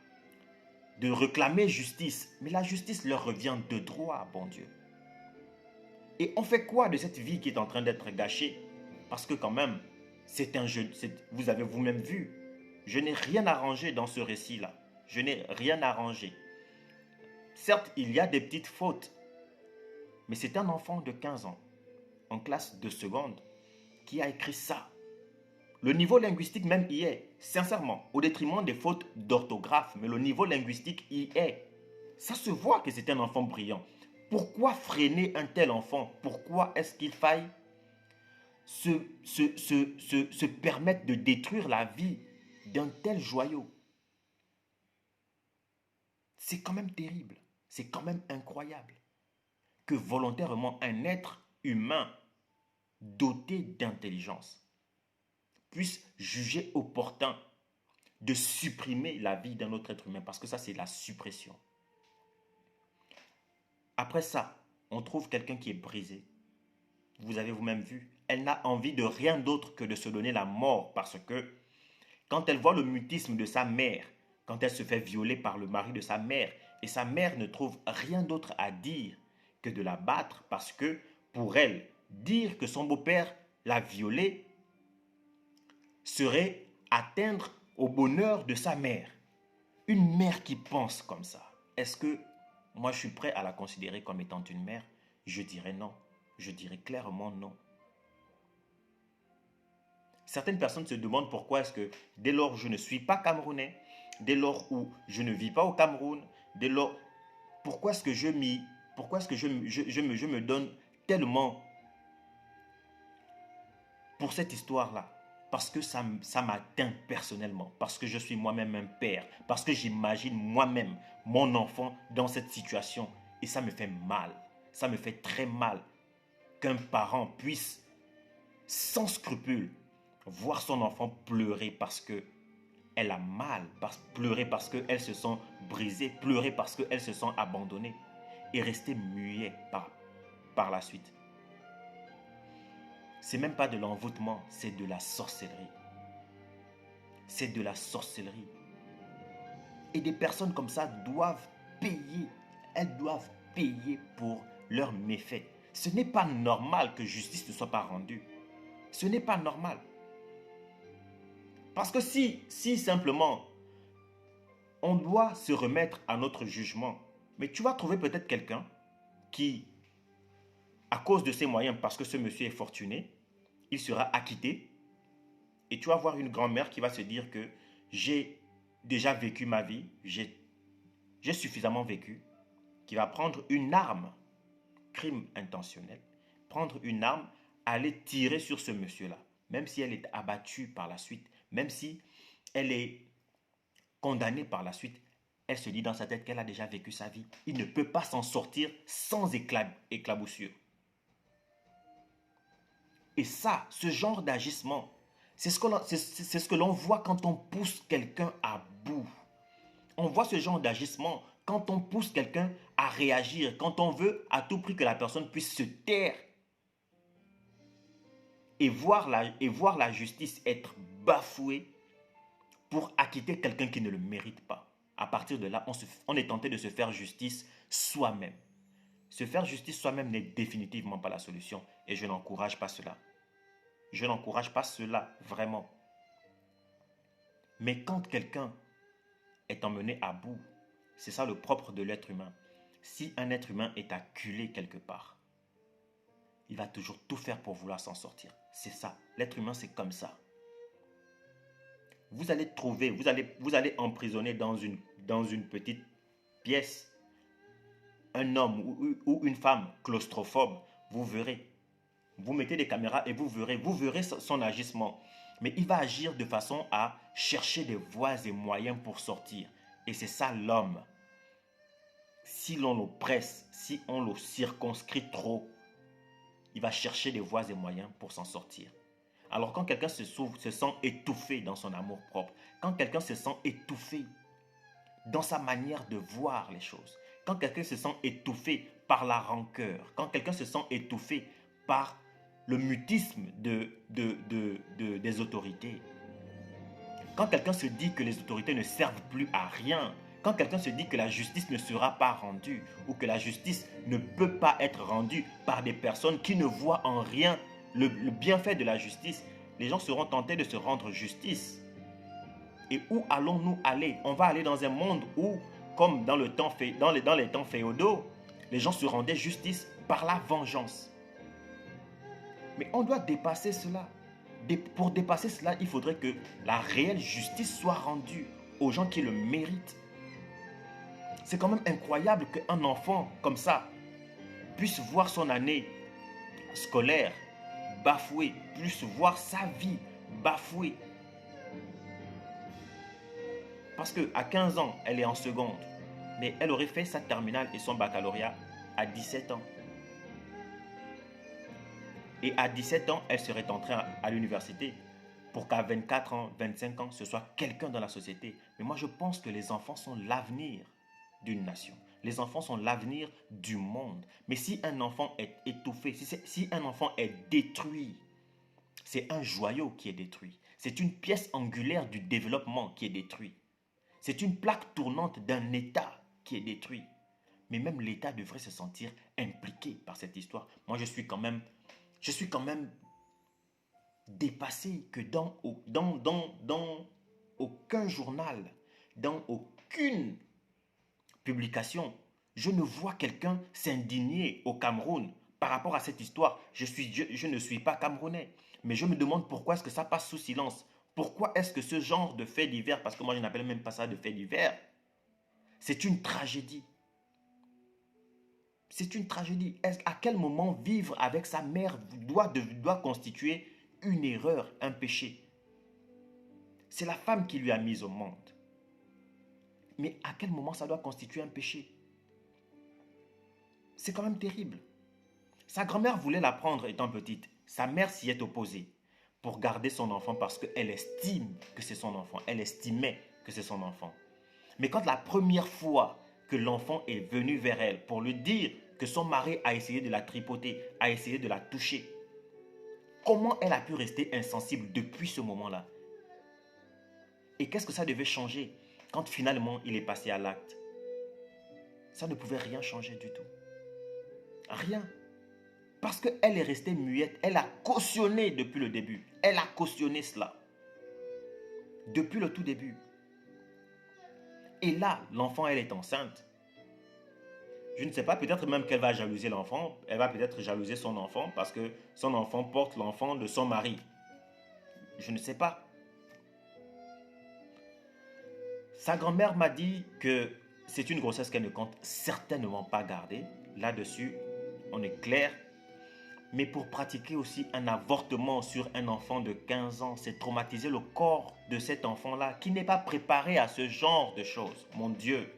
de réclamer justice. Mais la justice leur revient de droit, bon Dieu. Et on fait quoi de cette vie qui est en train d'être gâchée? Parce que quand même, c'est un jeu, vous avez vous-même vu. Je n'ai rien arrangé dans ce récit-là. Je n'ai rien arrangé. Certes, il y a des petites fautes. Mais c'est un enfant de 15 ans, en classe de seconde, qui a écrit ça. Le niveau linguistique même y est, sincèrement, au détriment des fautes d'orthographe, mais le niveau linguistique y est. Ça se voit que c'est un enfant brillant. Pourquoi freiner un tel enfant? Pourquoi est-ce qu'il faille se permettre de détruire la vie d'un tel joyau? C'est quand même terrible, c'est quand même incroyable que volontairement un être humain doté d'intelligence puisse juger opportun de supprimer la vie d'un autre être humain, parce que ça, c'est la suppression. Après ça, on trouve quelqu'un qui est brisé. Vous avez vous-même vu, elle n'a envie de rien d'autre que de se donner la mort, parce que quand elle voit le mutisme de sa mère, quand elle se fait violer par le mari de sa mère, et sa mère ne trouve rien d'autre à dire que de la battre, parce que pour elle, dire que son beau-père l'a violée serait atteindre au bonheur de sa mère. Une mère qui pense comme ça, est-ce que moi je suis prêt à la considérer comme étant une mère? Je dirais non. Je dirais clairement non. Certaines personnes se demandent pourquoi est-ce que dès lors où je ne suis pas camerounais, dès lors où je ne vis pas au Cameroun, dès lors, pourquoi est-ce que je me donne tellement pour cette histoire-là? Parce que ça m'atteint personnellement, parce que je suis moi-même un père, parce que j'imagine moi-même mon enfant dans cette situation et ça me fait mal, ça me fait très mal qu'un parent puisse sans scrupule voir son enfant pleurer parce que elle a mal, pleurer parce qu'elle se sent brisée, pleurer parce qu'elle se sent abandonnée et rester muet par la suite. C'est même pas de l'envoûtement, c'est de la sorcellerie. C'est de la sorcellerie. Et des personnes comme ça doivent payer, elles doivent payer pour leurs méfaits. Ce n'est pas normal que justice ne soit pas rendue. Ce n'est pas normal. Parce que si simplement on doit se remettre à notre jugement, mais tu vas trouver peut-être quelqu'un qui, à cause de ses moyens, parce que ce monsieur est fortuné, il sera acquitté. Et tu vas voir une grand-mère qui va se dire que j'ai déjà vécu ma vie, j'ai suffisamment vécu, qui va prendre une arme, crime intentionnel, prendre une arme, aller tirer sur ce monsieur-là, même si elle est abattue par la suite, même si elle est condamnée par la suite, elle se dit dans sa tête qu'elle a déjà vécu sa vie. Il ne peut pas s'en sortir sans éclaboussure. Et ça, ce genre d'agissement, c'est ce que l'on voit quand on pousse quelqu'un à bout. On voit ce genre d'agissement quand on pousse quelqu'un à réagir, quand on veut à tout prix que la personne puisse se taire et voir la justice être bafouée pour acquitter quelqu'un qui ne le mérite pas. À partir de là, on est tenté de se faire justice soi-même. Se faire justice soi-même n'est définitivement pas la solution et je n'encourage pas cela. Je n'encourage pas cela, vraiment. Mais quand quelqu'un est emmené à bout, c'est ça le propre de l'être humain. Si un être humain est acculé quelque part, il va toujours tout faire pour vouloir s'en sortir. C'est ça. L'être humain, c'est comme ça. Vous allez emprisonner dans une petite pièce un homme ou une femme claustrophobe, vous verrez. Vous mettez des caméras et vous verrez son agissement. Mais il va agir de façon à chercher des voies et moyens pour sortir. Et c'est ça l'homme. Si l'on l'oppresse, si on le circonscrit trop, il va chercher des voies et moyens pour s'en sortir. Alors quand quelqu'un se sent étouffé dans son amour propre, quand quelqu'un se sent étouffé dans sa manière de voir les choses, quand quelqu'un se sent étouffé par la rancœur, quand quelqu'un se sent étouffé par le mutisme des autorités, quand quelqu'un se dit que les autorités ne servent plus à rien, quand quelqu'un se dit que la justice ne sera pas rendue ou que la justice ne peut pas être rendue par des personnes qui ne voient en rien le bienfait de la justice, les gens seront tentés de se rendre justice. Et où allons-nous aller? On va aller dans un monde où, comme dans les temps féodaux, les gens se rendaient justice par la vengeance. Mais on doit dépasser cela. Pour dépasser cela, il faudrait que la réelle justice soit rendue aux gens qui le méritent. C'est quand même incroyable qu'un enfant comme ça puisse voir son année scolaire bafouée, puisse voir sa vie bafouée. Parce qu'à 15 ans, elle est en seconde, mais elle aurait fait sa terminale et son baccalauréat à 17 ans. Et à 17 ans, elle serait entrée à l'université pour qu'à 24 ans, 25 ans, ce soit quelqu'un dans la société. Mais moi, je pense que les enfants sont l'avenir d'une nation. Les enfants sont l'avenir du monde. Mais si un enfant est étouffé, si un enfant est détruit, c'est un joyau qui est détruit. C'est une pièce angulaire du développement qui est détruite. C'est une plaque tournante d'un État qui est détruit. Mais même l'État devrait se sentir impliqué par cette histoire. Moi, je suis quand même dépassé que dans aucun journal, dans aucune publication, je ne vois quelqu'un s'indigner au Cameroun par rapport à cette histoire. Je ne suis pas camerounais, mais je me demande pourquoi est-ce que ça passe sous silence. Pourquoi est-ce que ce genre de faits divers, parce que moi je n'appelle même pas ça de faits divers, c'est une tragédie. C'est une tragédie. À quel moment vivre avec sa mère doit constituer une erreur, un péché? C'est la femme qui lui a mis au monde. Mais à quel moment ça doit constituer un péché? C'est quand même terrible. Sa grand-mère voulait la prendre étant petite. Sa mère s'y est opposée pour garder son enfant parce qu'elle estime que c'est son enfant. Elle estimait que c'est son enfant. Mais quand la première fois que l'enfant est venu vers elle pour lui dire que son mari a essayé de la tripoter, a essayé de la toucher, comment elle a pu rester insensible depuis ce moment-là? Et qu'est-ce que ça devait changer quand finalement il est passé à l'acte? Ça ne pouvait rien changer du tout. Rien. Parce qu'elle est restée muette. Elle a cautionné depuis le début. Elle a cautionné cela. Depuis le tout début. Et là, l'enfant, elle est enceinte. Je ne sais pas, peut-être même qu'elle va jalouser l'enfant. Elle va peut-être jalouser son enfant parce que son enfant porte l'enfant de son mari. Je ne sais pas. Sa grand-mère m'a dit que c'est une grossesse qu'elle ne compte certainement pas garder. Là-dessus, on est clair. Mais pour pratiquer aussi un avortement sur un enfant de 15 ans, c'est traumatiser le corps de cet enfant-là qui n'est pas préparé à ce genre de choses. Mon Dieu.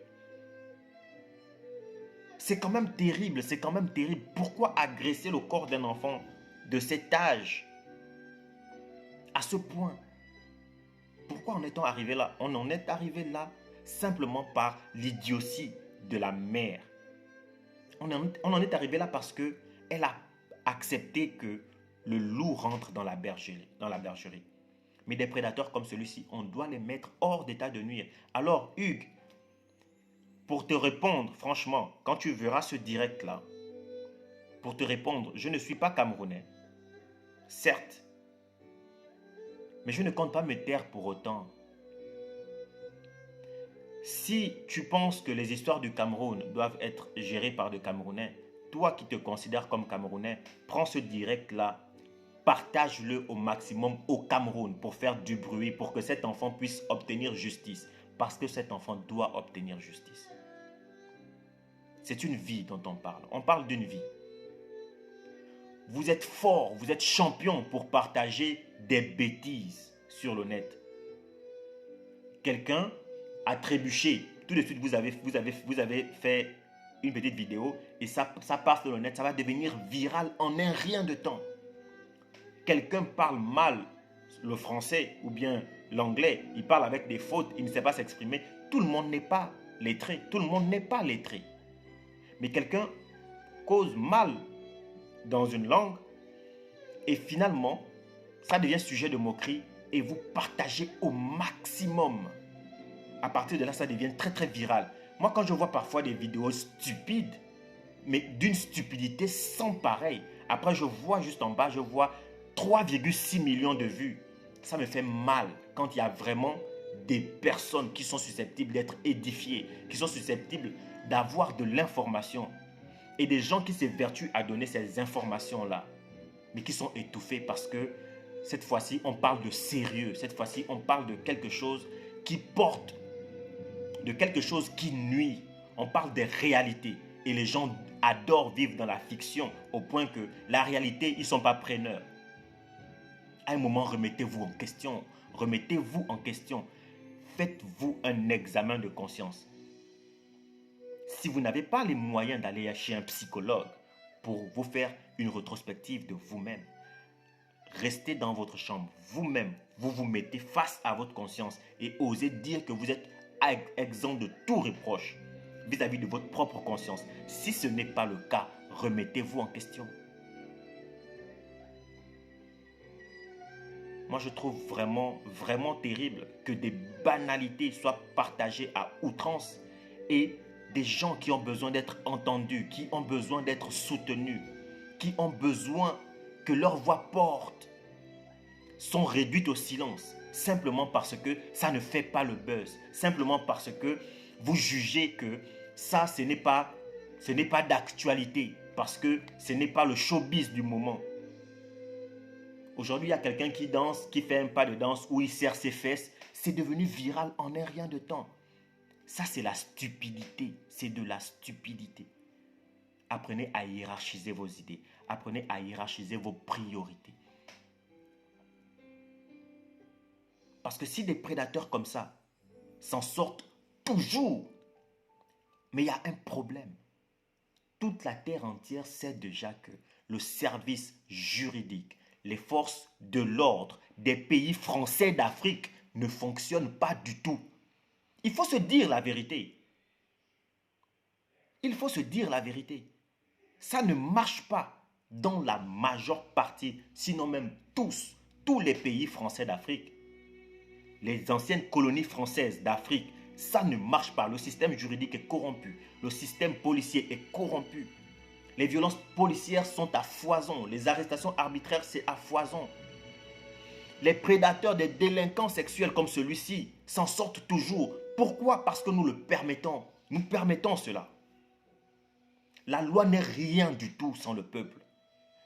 C'est quand même terrible, c'est quand même terrible. Pourquoi agresser le corps d'un enfant de cet âge à ce point? Pourquoi en est-on arrivé là? On en est arrivé là simplement par l'idiotie de la mère. On en est arrivé là parce qu'elle a accepté que le loup rentre dans la bergerie. Mais des prédateurs comme celui-ci, on doit les mettre hors d'état de nuire. Alors, Hugues, pour te répondre, franchement, quand tu verras ce direct-là, pour te répondre, je ne suis pas camerounais. Certes, mais je ne compte pas me taire pour autant. Si tu penses que les histoires du Cameroun doivent être gérées par des Camerounais, toi qui te considères comme Camerounais, prends ce direct-là, partage-le au maximum au Cameroun pour faire du bruit, pour que cet enfant puisse obtenir justice. Parce que cet enfant doit obtenir justice. C'est une vie dont on parle. On parle d'une vie. Vous êtes fort, vous êtes champion pour partager des bêtises sur le net. Quelqu'un a trébuché. Tout de suite, vous avez fait une petite vidéo et ça part sur le net. Ça va devenir viral en un rien de temps. Quelqu'un parle mal le français ou bien l'anglais. Il parle avec des fautes. Il ne sait pas s'exprimer. Tout le monde n'est pas lettré. Tout le monde n'est pas lettré. Mais quelqu'un cause mal dans une langue et finalement, ça devient sujet de moquerie et vous partagez au maximum. À partir de là, ça devient très très viral. Moi, quand je vois parfois des vidéos stupides, mais d'une stupidité sans pareil, après je vois juste en bas, je vois 3,6 millions de vues. Ça me fait mal quand il y a vraiment des personnes qui sont susceptibles d'être édifiées, qui sont susceptibles d'avoir de l'information et des gens qui s'évertuent à donner ces informations-là, mais qui sont étouffés parce que cette fois-ci, on parle de sérieux. Cette fois-ci, on parle de quelque chose qui porte, de quelque chose qui nuit. On parle des réalités et les gens adorent vivre dans la fiction au point que la réalité, ils ne sont pas preneurs. À un moment, remettez-vous en question. Remettez-vous en question. Faites-vous un examen de conscience. Si vous n'avez pas les moyens d'aller chez un psychologue pour vous faire une rétrospective de vous-même, restez dans votre chambre, vous-même, vous vous mettez face à votre conscience et osez dire que vous êtes exempt de tout reproche vis-à-vis de votre propre conscience. Si ce n'est pas le cas, remettez-vous en question. Moi, je trouve vraiment, vraiment terrible que des banalités soient partagées à outrance et des gens qui ont besoin d'être entendus, qui ont besoin d'être soutenus, qui ont besoin que leur voix porte, sont réduites au silence simplement parce que ça ne fait pas le buzz, simplement parce que vous jugez que ça, ce n'est pas d'actualité, parce que ce n'est pas le showbiz du moment. Aujourd'hui, il y a quelqu'un qui danse, qui fait un pas de danse où il serre ses fesses. C'est devenu viral en un rien de temps. Ça, c'est la stupidité. C'est de la stupidité. Apprenez à hiérarchiser vos idées. Apprenez à hiérarchiser vos priorités. Parce que si des prédateurs comme ça s'en sortent toujours, mais il y a un problème. Toute la terre entière sait déjà que le service juridique, les forces de l'ordre des pays français d'Afrique ne fonctionnent pas du tout. Il faut se dire la vérité. Il faut se dire la vérité. Ça ne marche pas dans la majeure partie, sinon même tous les pays français d'Afrique. Les anciennes colonies françaises d'Afrique, ça ne marche pas. Le système juridique est corrompu. Le système policier est corrompu. Les violences policières sont à foison. Les arrestations arbitraires, c'est à foison. Les prédateurs, des délinquants sexuels comme celui-ci s'en sortent toujours. Pourquoi? Parce que nous le permettons. Nous permettons cela. La loi n'est rien du tout sans le peuple.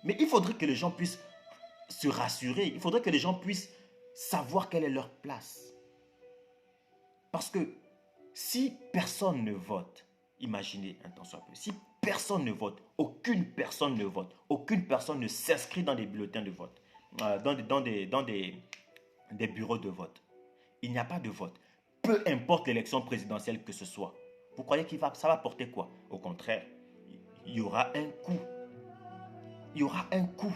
Mais il faudrait que les gens puissent se rassurer. Il faudrait que les gens puissent savoir quelle est leur place. Parce que si personne ne vote, imaginez un temps soit peu, si personne ne vote, aucune personne ne vote, aucune personne ne s'inscrit dans des bulletins de vote, dans des bureaux de vote, il n'y a pas de vote. Peu importe l'élection présidentielle que ce soit. Vous croyez que ça va porter quoi? Au contraire, il y aura un coup. Il y aura un coup.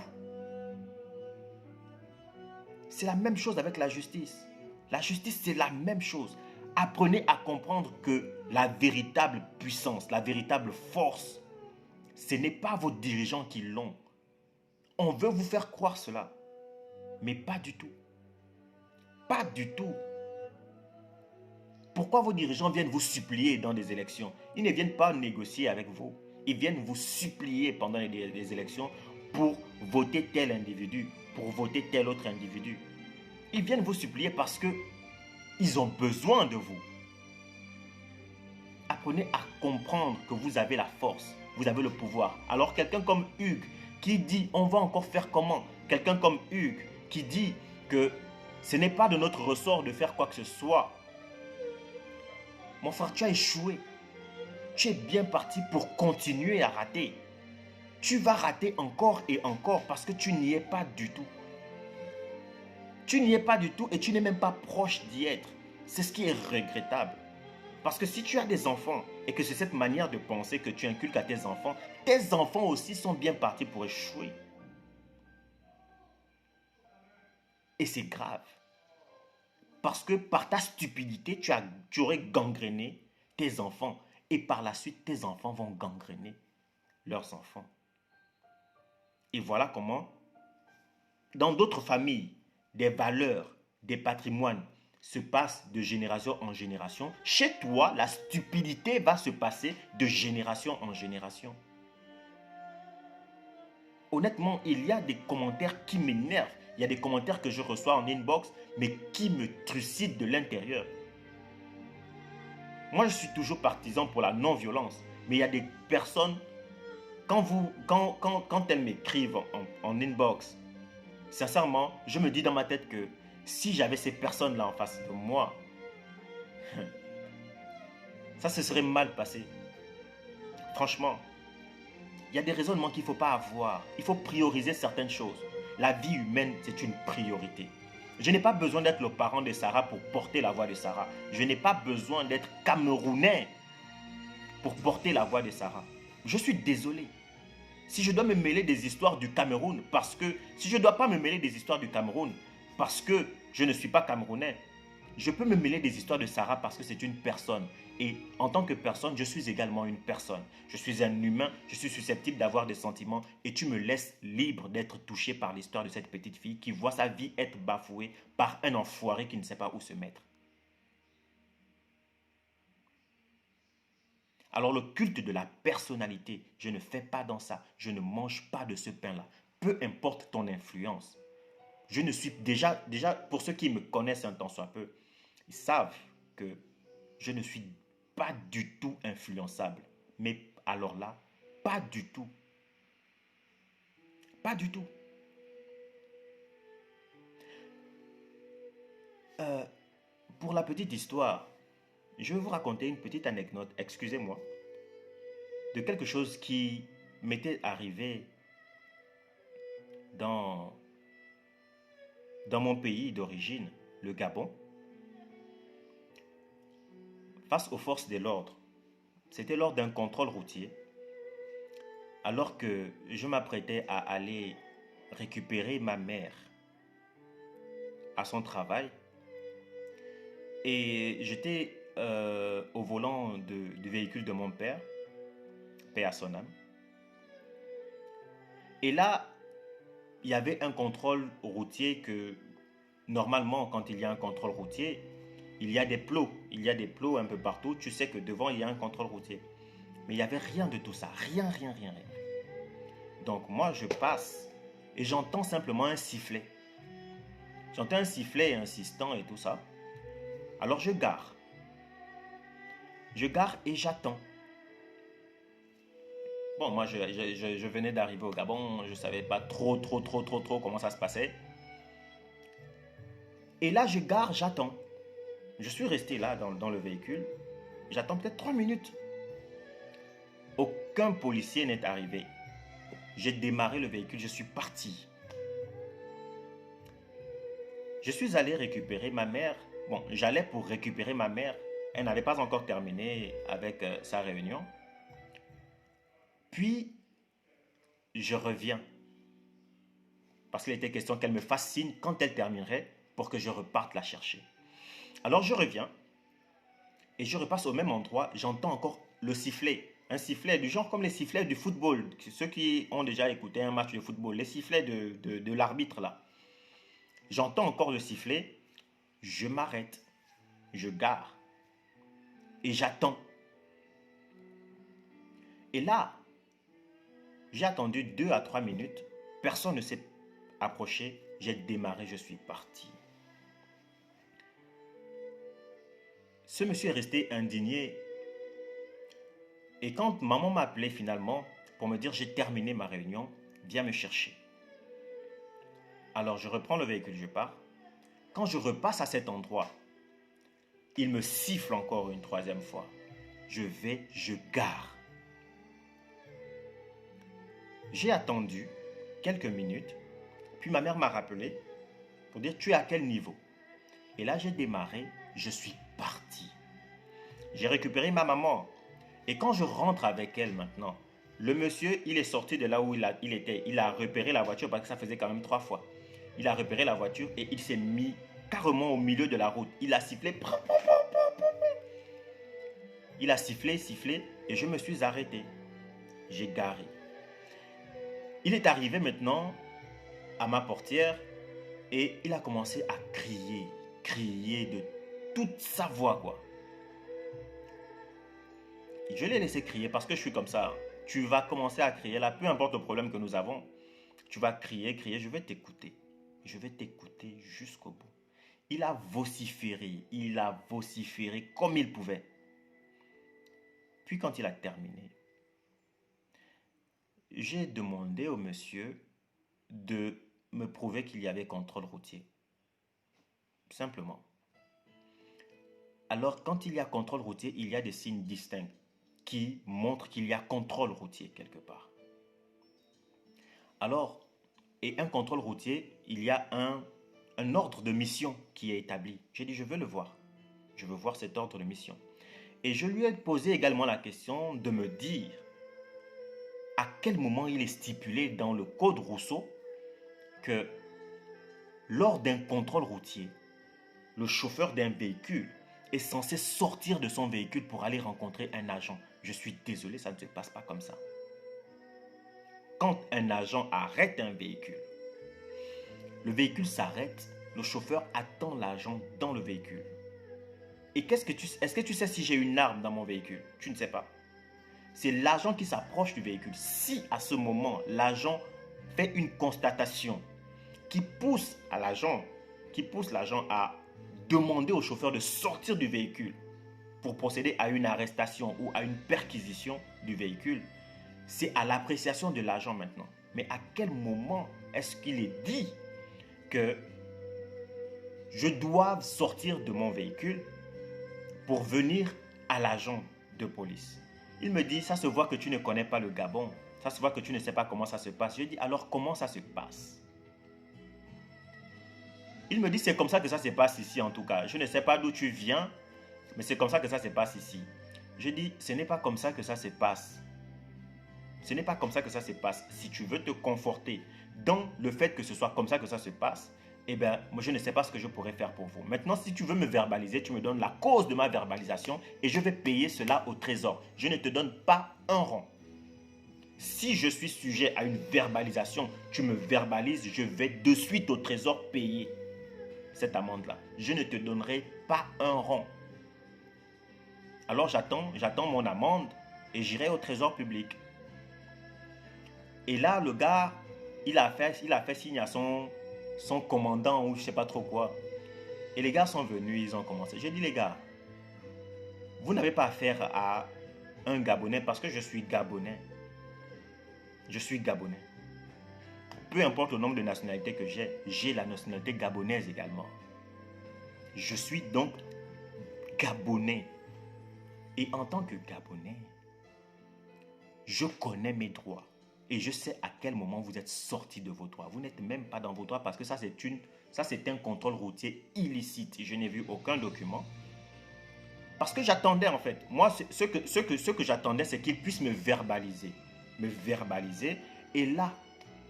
C'est la même chose avec la justice. La justice, c'est la même chose. Apprenez à comprendre que la véritable puissance, la véritable force, ce n'est pas vos dirigeants qui l'ont. On veut vous faire croire cela, mais pas du tout. Pas du tout. Pourquoi vos dirigeants viennent vous supplier dans des élections? Ils ne viennent pas négocier avec vous. Ils viennent vous supplier pendant les élections pour voter tel individu, pour voter tel autre individu. Ils viennent vous supplier parce que ils ont besoin de vous. Apprenez à comprendre que vous avez la force, vous avez le pouvoir. Alors quelqu'un comme Hugues qui dit on va encore faire comment? Quelqu'un comme Hugues qui dit que ce n'est pas de notre ressort de faire quoi que ce soit. Mon frère, tu as échoué. tu es bien parti pour continuer à rater. Tu vas rater encore et encore parce que tu n'y es pas du tout. Tu n'y es pas du tout et tu n'es même pas proche d'y être. C'est ce qui est regrettable. Parce que si tu as des enfants et que c'est cette manière de penser que tu inculques à tes enfants aussi sont bien partis pour échouer. Et c'est grave. Parce que par ta stupidité, tu aurais gangréné tes enfants. Et par la suite, tes enfants vont gangréner leurs enfants. Et voilà comment, dans d'autres familles, des valeurs, des patrimoines se passent de génération en génération. Chez toi, la stupidité va se passer de génération en génération. Honnêtement, il y a des commentaires qui m'énervent. Il y a des commentaires que je reçois en inbox, mais qui me trucident de l'intérieur. Moi, je suis toujours partisan pour la non-violence. Mais il y a des personnes, quand elles m'écrivent en inbox, sincèrement, je me dis dans ma tête que si j'avais ces personnes-là en face de moi, ça se serait mal passé. Franchement, il y a des raisonnements qu'il ne faut pas avoir. Il faut prioriser certaines choses. La vie humaine, c'est une priorité. Je n'ai pas besoin d'être le parent de Sarah pour porter la voix de Sarah. Je n'ai pas besoin d'être Camerounais pour porter la voix de Sarah. Je suis désolé. Si je dois me mêler des histoires du Cameroun, si je ne dois pas me mêler des histoires du Cameroun, parce que je ne suis pas Camerounais, je peux me mêler des histoires de Sarah parce que c'est une personne. Et en tant que personne, je suis également une personne. Je suis un humain, je suis susceptible d'avoir des sentiments et tu me laisses libre d'être touché par l'histoire de cette petite fille qui voit sa vie être bafouée par un enfoiré qui ne sait pas où se mettre. Alors le culte de la personnalité, je ne fais pas dans ça. Je ne mange pas de ce pain-là. Peu importe ton influence. Je ne suis déjà pour ceux qui me connaissent un tant soit peu, ils savent que je ne suis pas du tout influençable. Mais alors là, pas du tout. Pas du tout. Pour la petite histoire, je vais vous raconter une petite anecdote, excusez-moi, de quelque chose qui m'était arrivé dans mon pays d'origine, le Gabon, face aux forces de l'ordre. C'était lors d'un contrôle routier, alors que je m'apprêtais à aller récupérer ma mère à son travail. Et j'étais au volant du véhicule de mon père, paix à son âme. Et là, il y avait un contrôle routier que, normalement, quand il y a un contrôle routier, il y a des plots. Il y a des plots un peu partout. Tu sais que devant, il y a un contrôle routier. Mais il n'y avait rien de tout ça. Rien. Donc moi, je passe et j'entends simplement un sifflet. J'entends un sifflet insistant et tout ça. Alors je gare. Je gare et j'attends. Bon, moi, je venais d'arriver au Gabon. Je ne savais pas trop comment ça se passait. Et là, je gare, j'attends. Je suis resté là dans le véhicule. J'attends peut-être 3 minutes. Aucun policier n'est arrivé. J'ai démarré le véhicule, je suis parti. Je suis allé récupérer ma mère. Bon, j'allais pour récupérer ma mère. Elle n'avait pas encore terminé avec sa réunion. Puis, je reviens. Parce qu'il était question qu'elle me fasse signe quand elle terminerait pour que je reparte la chercher. Alors, je reviens. Et je repasse au même endroit. J'entends encore le sifflet. Un sifflet du genre comme les sifflets du football. Ceux qui ont déjà écouté un match de football. Les sifflets de l'arbitre là. J'entends encore le sifflet. Je m'arrête. Je gare. Et j'attends. Et là, j'ai attendu 2 à 3 minutes. Personne ne s'est approché. J'ai démarré, je suis parti. Ce monsieur est resté indigné. Et quand maman m'a appelé finalement pour me dire j'ai terminé ma réunion, viens me chercher. Alors je reprends le véhicule, je pars. Quand je repasse à cet endroit, il me siffle encore une 3e fois. je gare. J'ai attendu quelques minutes, puis ma mère m'a rappelé pour dire tu es à quel niveau? Et là j'ai démarré, je suis parti. J'ai récupéré ma maman. Et quand je rentre avec elle maintenant, le monsieur, il est sorti de là où il était. Il a repéré la voiture parce que ça faisait quand même 3 fois. Il a repéré la voiture et il s'est mis carrément au milieu de la route. Il a sifflé. Il a sifflé et je me suis arrêté. J'ai garé. Il est arrivé maintenant à ma portière et il a commencé à crier de toute sa voix, quoi. Je l'ai laissé crier parce que je suis comme ça. Tu vas commencer à crier là, peu importe le problème que nous avons. Tu vas crier, je vais t'écouter. Je vais t'écouter jusqu'au bout. Il a vociféré comme il pouvait. Puis quand il a terminé, j'ai demandé au monsieur de me prouver qu'il y avait contrôle routier. Simplement. Alors, quand il y a contrôle routier, il y a des signes distincts qui montrent qu'il y a contrôle routier quelque part. Alors, et un contrôle routier, il y a un ordre de mission qui est établi. J'ai dit, je veux le voir. Je veux voir cet ordre de mission. Et je lui ai posé également la question de me dire à quel moment il est stipulé dans le code Rousseau que lors d'un contrôle routier, le chauffeur d'un véhicule est censé sortir de son véhicule pour aller rencontrer un agent. Je suis désolé, ça ne se passe pas comme ça. Quand un agent arrête un véhicule, le véhicule s'arrête, le chauffeur attend l'agent dans le véhicule. Et est-ce que tu sais si j'ai une arme dans mon véhicule? Tu ne sais pas. C'est l'agent qui s'approche du véhicule. Si à ce moment, l'agent fait une constatation qui pousse l'agent à demander au chauffeur de sortir du véhicule pour procéder à une arrestation ou à une perquisition du véhicule, c'est à l'appréciation de l'agent maintenant. Mais à quel moment est-ce qu'il est dit que je dois sortir de mon véhicule pour venir à l'agent de police? Il me dit, ça se voit que tu ne connais pas le Gabon. Ça se voit que tu ne sais pas comment ça se passe. Je dis, alors comment ça se passe? Il me dit, c'est comme ça que ça se passe ici en tout cas. Je ne sais pas d'où tu viens, mais c'est comme ça que ça se passe ici. Je dis, ce n'est pas comme ça que ça se passe. Ce n'est pas comme ça que ça se passe. Si tu veux te conforter dans le fait que ce soit comme ça que ça se passe, eh bien, moi, je ne sais pas ce que je pourrais faire pour vous. Maintenant, si tu veux me verbaliser, tu me donnes la cause de ma verbalisation et je vais payer cela au trésor. Je ne te donne pas un rond. Si je suis sujet à une verbalisation, tu me verbalises, je vais de suite au trésor payer cette amende-là. Je ne te donnerai pas un rond. Alors j'attends mon amende et j'irai au trésor public. Et là, le gars, il a fait signe à son commandant ou je ne sais pas trop quoi. Et les gars sont venus, ils ont commencé. J'ai dit, les gars, vous n'avez pas affaire à un Gabonais parce que je suis Gabonais. Je suis Gabonais. Peu importe le nombre de nationalités que j'ai la nationalité gabonaise également. Je suis donc Gabonais. Et en tant que Gabonais, je connais mes droits. Et je sais à quel moment vous êtes sorti de vos droits. Vous n'êtes même pas dans vos droits parce que ça c'est un contrôle routier illicite. Je n'ai vu aucun document. Parce que j'attendais en fait. Moi, ce que j'attendais, c'est qu'il puisse me verbaliser. Et là,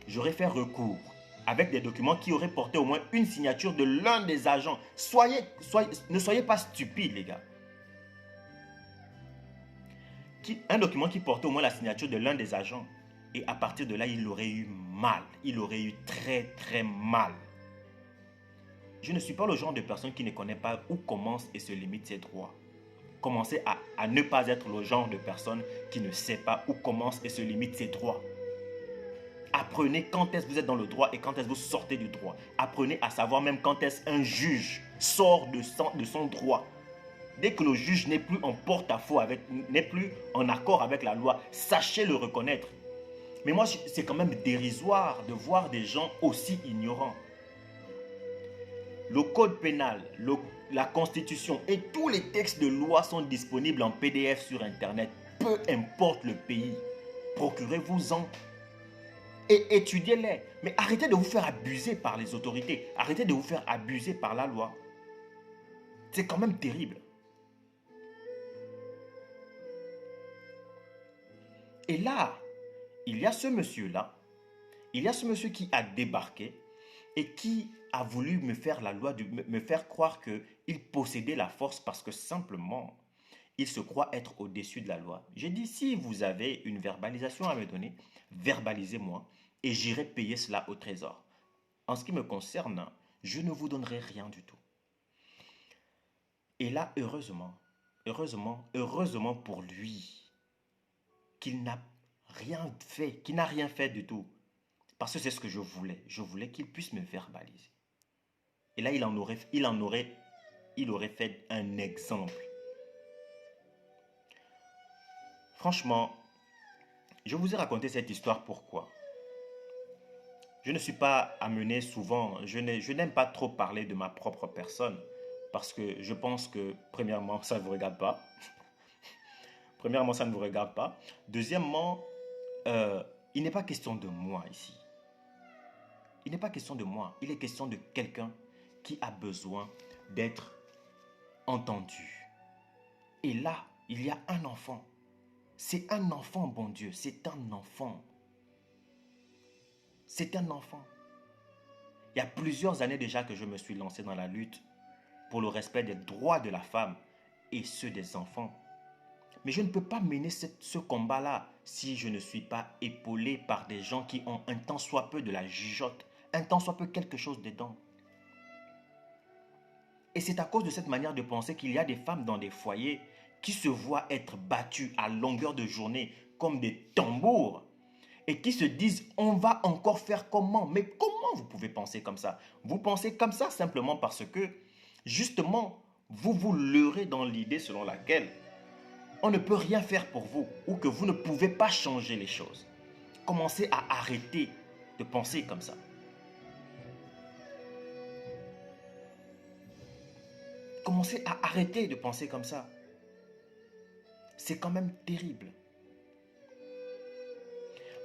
j'aurais fait recours avec des documents qui auraient porté au moins une signature de l'un des agents. Ne soyez pas stupides, les gars. Un document qui portait au moins la signature de l'un des agents. Et à partir de là, il aurait eu mal. Il aurait eu très, très mal. Je ne suis pas le genre de personne qui ne connaît pas où commence et se limite ses droits. Commencez à ne pas être le genre de personne qui ne sait pas où commence et se limite ses droits. Apprenez quand est-ce que vous êtes dans le droit et quand est-ce que vous sortez du droit. Apprenez à savoir même quand est-ce qu'un juge sort de son droit. Dès que le juge n'est plus en porte-à-faux, n'est plus en accord avec la loi, sachez le reconnaître. Mais moi, c'est quand même dérisoire de voir des gens aussi ignorants. Le code pénal, la Constitution et tous les textes de loi sont disponibles en PDF sur Internet. Peu importe le pays, procurez-vous-en et étudiez-les. Mais arrêtez de vous faire abuser par les autorités. Arrêtez de vous faire abuser par la loi. C'est quand même terrible. Et là, il y a ce monsieur-là, il y a ce monsieur qui a débarqué et qui a voulu me faire la loi, me faire croire qu'il possédait la force parce que simplement, il se croit être au-dessus de la loi. J'ai dit, si vous avez une verbalisation à me donner, verbalisez-moi et j'irai payer cela au trésor. En ce qui me concerne, je ne vous donnerai rien du tout. Et là, heureusement pour lui, qu'il n'a rien fait du tout. Parce que c'est ce que je voulais. Je voulais qu'il puisse me verbaliser. Et là, il aurait fait un exemple. Franchement, je vous ai raconté cette histoire pourquoi. Je ne suis pas amené souvent, je n'aime pas trop parler de ma propre personne parce que je pense que, premièrement, ça ne vous regarde pas. Premièrement, ça ne vous regarde pas. Deuxièmement, il n'est pas question de moi ici. Il n'est pas question de moi. Il est question de quelqu'un qui a besoin d'être entendu. Et là, il y a un enfant. C'est un enfant, bon Dieu. C'est un enfant. C'est un enfant. Il y a plusieurs années déjà que je me suis lancé dans la lutte pour le respect des droits de la femme et ceux des enfants. Mais je ne peux pas mener ce combat-là si je ne suis pas épaulé par des gens qui ont un tant soit peu de la jugeote, un tant soit peu quelque chose dedans. Et c'est à cause de cette manière de penser qu'il y a des femmes dans des foyers qui se voient être battues à longueur de journée comme des tambours et qui se disent on va encore faire comment? Mais comment vous pouvez penser comme ça? Vous pensez comme ça simplement parce que justement vous vous leurrez dans l'idée selon laquelle on ne peut rien faire pour vous ou que vous ne pouvez pas changer les choses. Commencez à arrêter de penser comme ça. Commencez à arrêter de penser comme ça. C'est quand même terrible.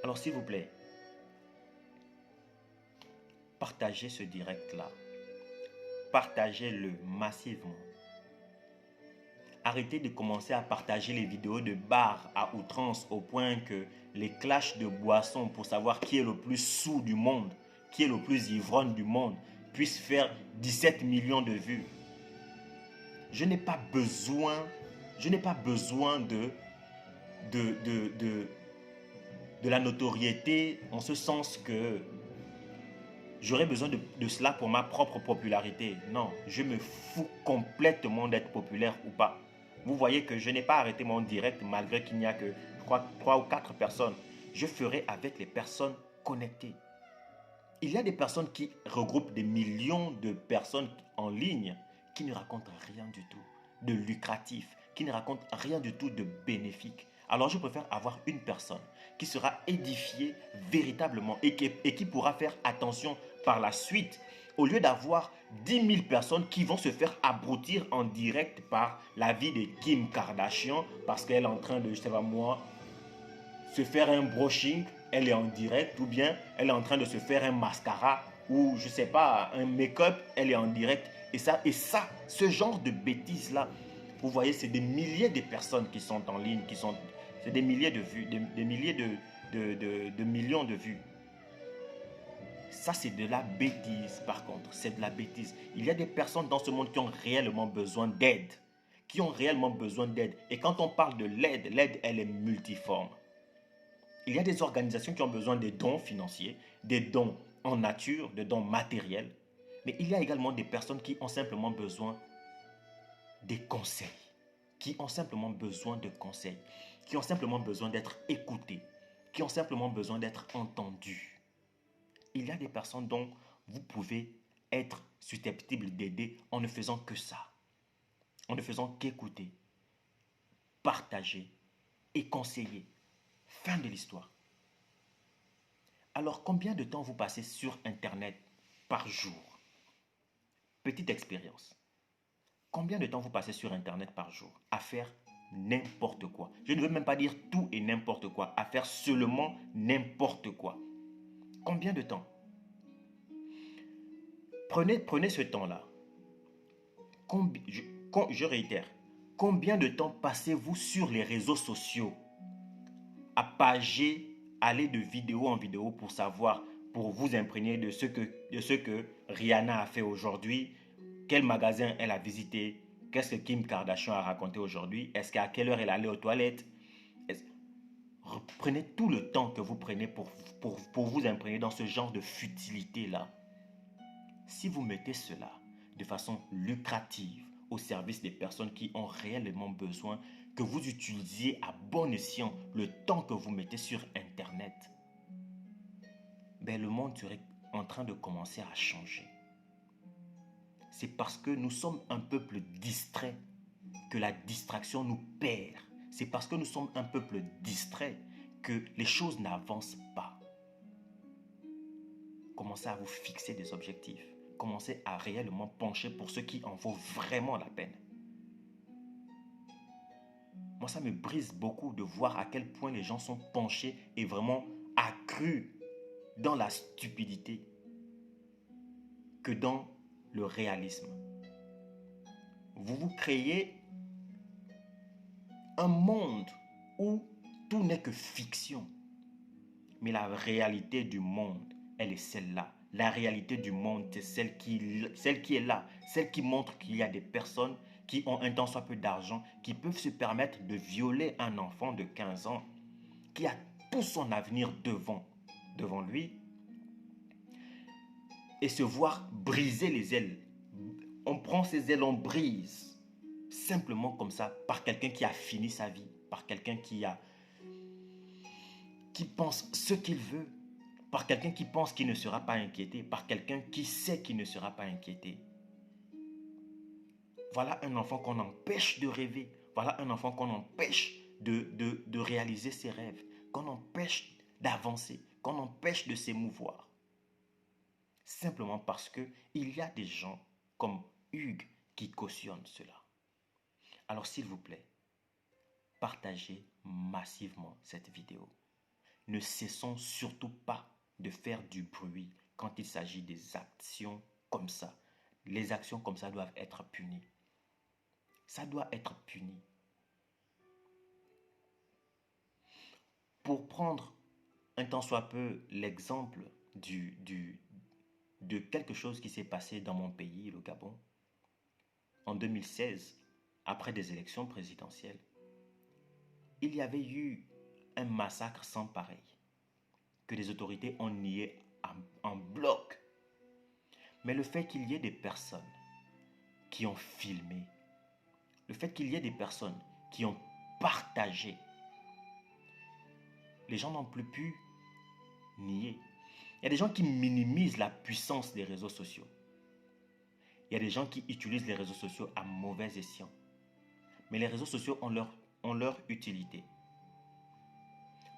Alors s'il vous plaît, partagez ce direct-là. Partagez-le massivement. Arrêtez de commencer à partager les vidéos de bars à outrance au point que les clashs de boissons pour savoir qui est le plus saoul du monde, qui est le plus ivrogne du monde, puissent faire 17 millions de vues. Je n'ai pas besoin de la notoriété en ce sens que j'aurais besoin de cela pour ma propre popularité. Non, je me fous complètement d'être populaire ou pas. Vous voyez que je n'ai pas arrêté mon direct malgré qu'il n'y a que, je crois, 3 ou 4 personnes. Je ferai avec les personnes connectées. Il y a des personnes qui regroupent des millions de personnes en ligne qui ne racontent rien du tout de lucratif, qui ne racontent rien du tout de bénéfique. Alors je préfère avoir une personne qui sera édifiée véritablement et qui pourra faire attention par la suite au lieu d'avoir 10 000 personnes qui vont se faire abrutir en direct par la vie de Kim Kardashian parce qu'elle est en train de, je sais pas moi, se faire un brushing, elle est en direct, ou bien elle est en train de se faire un mascara ou je sais pas, un make-up, elle est en direct. Et ça, ce genre de bêtises-là, vous voyez, c'est des milliers de personnes qui sont en ligne, c'est des milliers de vues, des milliers de millions de vues. Ça, c'est de la bêtise, par contre. C'est de la bêtise. Il y a des personnes dans ce monde qui ont réellement besoin d'aide. Qui ont réellement besoin d'aide. Et quand on parle de l'aide, l'aide, elle est multiforme. Il y a des organisations qui ont besoin des dons financiers, des dons en nature, des dons matériels. Mais il y a également des personnes qui ont simplement besoin des conseils. Qui ont simplement besoin de conseils. Qui ont simplement besoin d'être écoutés. Qui ont simplement besoin d'être entendus. Il y a des personnes dont vous pouvez être susceptible d'aider en ne faisant que ça. En ne faisant qu'écouter, partager et conseiller. Fin de l'histoire. Alors, combien de temps vous passez sur Internet par jour? Petite expérience. Combien de temps vous passez sur Internet par jour à faire n'importe quoi? Je ne veux même pas dire tout et n'importe quoi, à faire seulement n'importe quoi. Combien de temps? Prenez ce temps-là. Je réitère, combien de temps passez-vous sur les réseaux sociaux à pager, aller de vidéo en vidéo pour savoir, pour vous imprégner de ce que Rihanna a fait aujourd'hui, quel magasin elle a visité, qu'est-ce que Kim Kardashian a raconté aujourd'hui, est-ce qu'à quelle heure elle est allée aux toilettes. Prenez tout le temps que vous prenez pour vous imprégner dans ce genre de futilité-là. Si vous mettez cela de façon lucrative au service des personnes qui ont réellement besoin, que vous utilisiez à bon escient le temps que vous mettez sur Internet, ben le monde serait en train de commencer à changer. C'est parce que nous sommes un peuple distrait que la distraction nous perd. C'est parce que nous sommes un peuple distrait que les choses n'avancent pas. Commencez à vous fixer des objectifs. Commencez à réellement pencher pour ce qui en vaut vraiment la peine. Moi, ça me brise beaucoup de voir à quel point les gens sont penchés et vraiment accrus dans la stupidité que dans le réalisme. Vous vous créez un monde où tout n'est que fiction. Mais la réalité du monde, elle est celle-là. La réalité du monde, c'est celle qui est là. Celle qui montre qu'il y a des personnes qui ont un tant soit peu d'argent, qui peuvent se permettre de violer un enfant de 15 ans, qui a tout son avenir devant lui, et se voir briser les ailes. On prend ses ailes, on brise, simplement comme ça, par quelqu'un qui a fini sa vie, par quelqu'un qui pense ce qu'il veut, par quelqu'un qui pense qu'il ne sera pas inquiété, par quelqu'un qui sait qu'il ne sera pas inquiété. Voilà un enfant qu'on empêche de rêver. Voilà un enfant qu'on empêche de réaliser ses rêves, qu'on empêche d'avancer, qu'on empêche de s'émouvoir. Simplement parce qu'il y a des gens comme Hugues qui cautionnent cela. Alors s'il vous plaît, partagez massivement cette vidéo. Ne cessons surtout pas de faire du bruit quand il s'agit des actions comme ça. Les actions comme ça doivent être punies. Ça doit être puni. Pour prendre un tant soit peu l'exemple de quelque chose qui s'est passé dans mon pays, le Gabon, en 2016, après des élections présidentielles, il y avait eu un massacre sans pareil, que les autorités ont nié en bloc. Mais le fait qu'il y ait des personnes qui ont filmé, le fait qu'il y ait des personnes qui ont partagé, les gens n'ont plus pu nier. Il y a des gens qui minimisent la puissance des réseaux sociaux. Il y a des gens qui utilisent les réseaux sociaux à mauvais escient. Mais les réseaux sociaux ont leur utilité.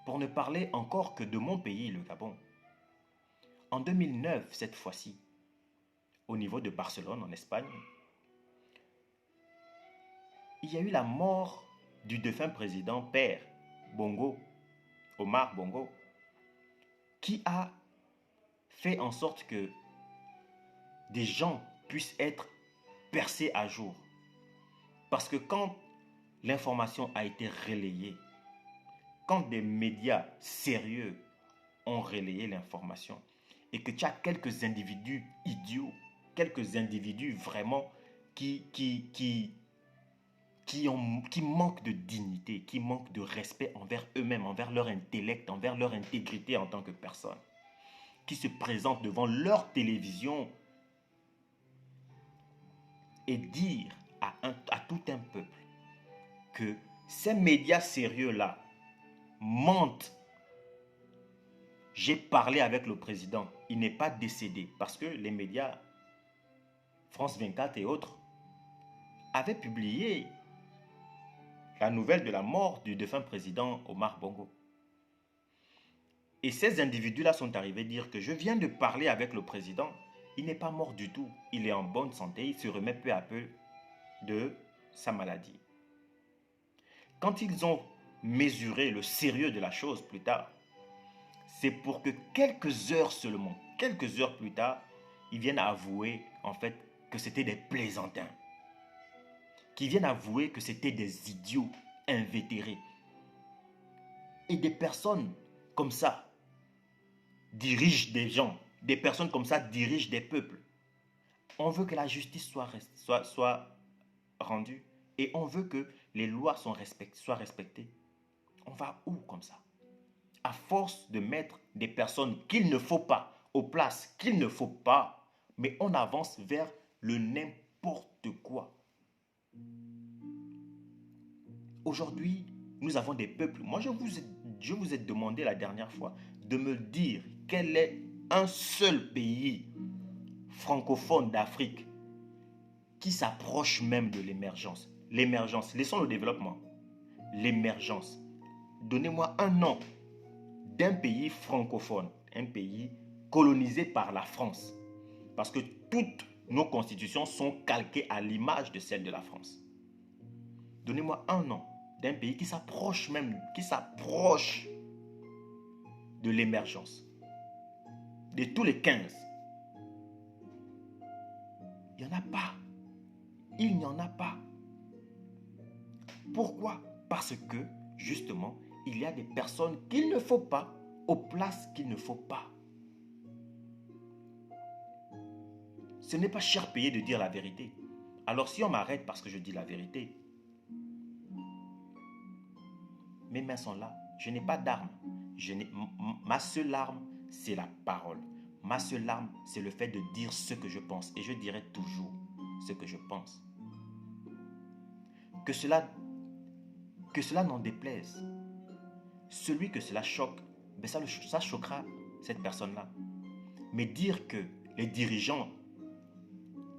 Pour ne parler encore que de mon pays, le Gabon. En 2009, cette fois-ci, au niveau de Barcelone, en Espagne, il y a eu la mort du défunt président père Bongo, Omar Bongo, qui a fait en sorte que des gens puissent être percés à jour. Parce que quand l'information a été relayée, quand des médias sérieux ont relayé l'information, et que tu as quelques individus idiots, quelques individus vraiment qui manquent de dignité, qui manquent de respect envers eux-mêmes, envers leur intellect, envers leur intégrité en tant que personne, qui se présentent devant leur télévision et dire à tout un peuple que ces médias sérieux-là mentent. J'ai parlé avec le président, il n'est pas décédé, parce que les médias, France 24 et autres, avaient publié la nouvelle de la mort du défunt président Omar Bongo. Et ces individus-là sont arrivés dire que je viens de parler avec le président, il n'est pas mort du tout, il est en bonne santé, il se remet peu à peu de sa maladie. Quand ils ont mesuré le sérieux de la chose plus tard, c'est pour que quelques heures seulement, quelques heures plus tard, ils viennent avouer en fait que c'était des plaisantins. Qu'ils viennent avouer que c'était des idiots invétérés. Et des personnes comme ça dirigent des gens. Des personnes comme ça dirigent des peuples. On veut que la justice soit rendue et on veut que les lois soient respectées. On va où comme ça? À force de mettre des personnes qu'il ne faut pas, aux places qu'il ne faut pas, mais on avance vers le n'importe quoi. Aujourd'hui, nous avons des peuples. Moi, je vous ai demandé la dernière fois de me dire quel est un seul pays francophone d'Afrique qui s'approche même de l'émergence. L'émergence, laissons le développement. L'émergence. Donnez-moi un nom d'un pays francophone, un pays colonisé par la France. Parce que toutes nos constitutions sont calquées à l'image de celle de la France. Donnez-moi un nom d'un pays qui s'approche de l'émergence. De tous les 15. Il n'y en a pas. Il n'y en a pas. Pourquoi? Parce que, justement, il y a des personnes qu'il ne faut pas, aux places qu'il ne faut pas. Ce n'est pas cher payé de dire la vérité. Alors si on m'arrête parce que je dis la vérité, mes mains sont là. Je n'ai pas d'arme. Ma seule arme, c'est la parole. Ma seule arme, c'est le fait de dire ce que je pense. Et je dirai toujours ce que je pense. Que cela n'en déplaise. Celui que cela choque, ben ça choquera cette personne-là. Mais dire que les dirigeants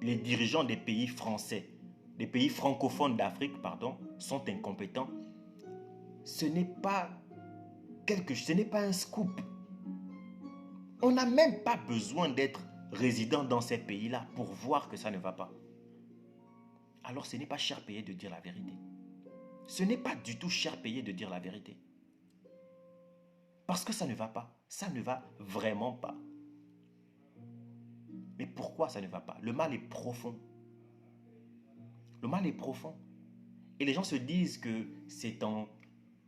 des pays français, des pays francophones d'Afrique, sont incompétents, ce n'est pas un scoop. On n'a même pas besoin d'être résident dans ces pays-là pour voir que ça ne va pas. Alors ce n'est pas cher payé de dire la vérité. Ce n'est pas du tout cher payé de dire la vérité. Parce que ça ne va pas. Ça ne va vraiment pas. Mais pourquoi ça ne va pas? Le mal est profond. Le mal est profond. Et les gens se disent que c'est en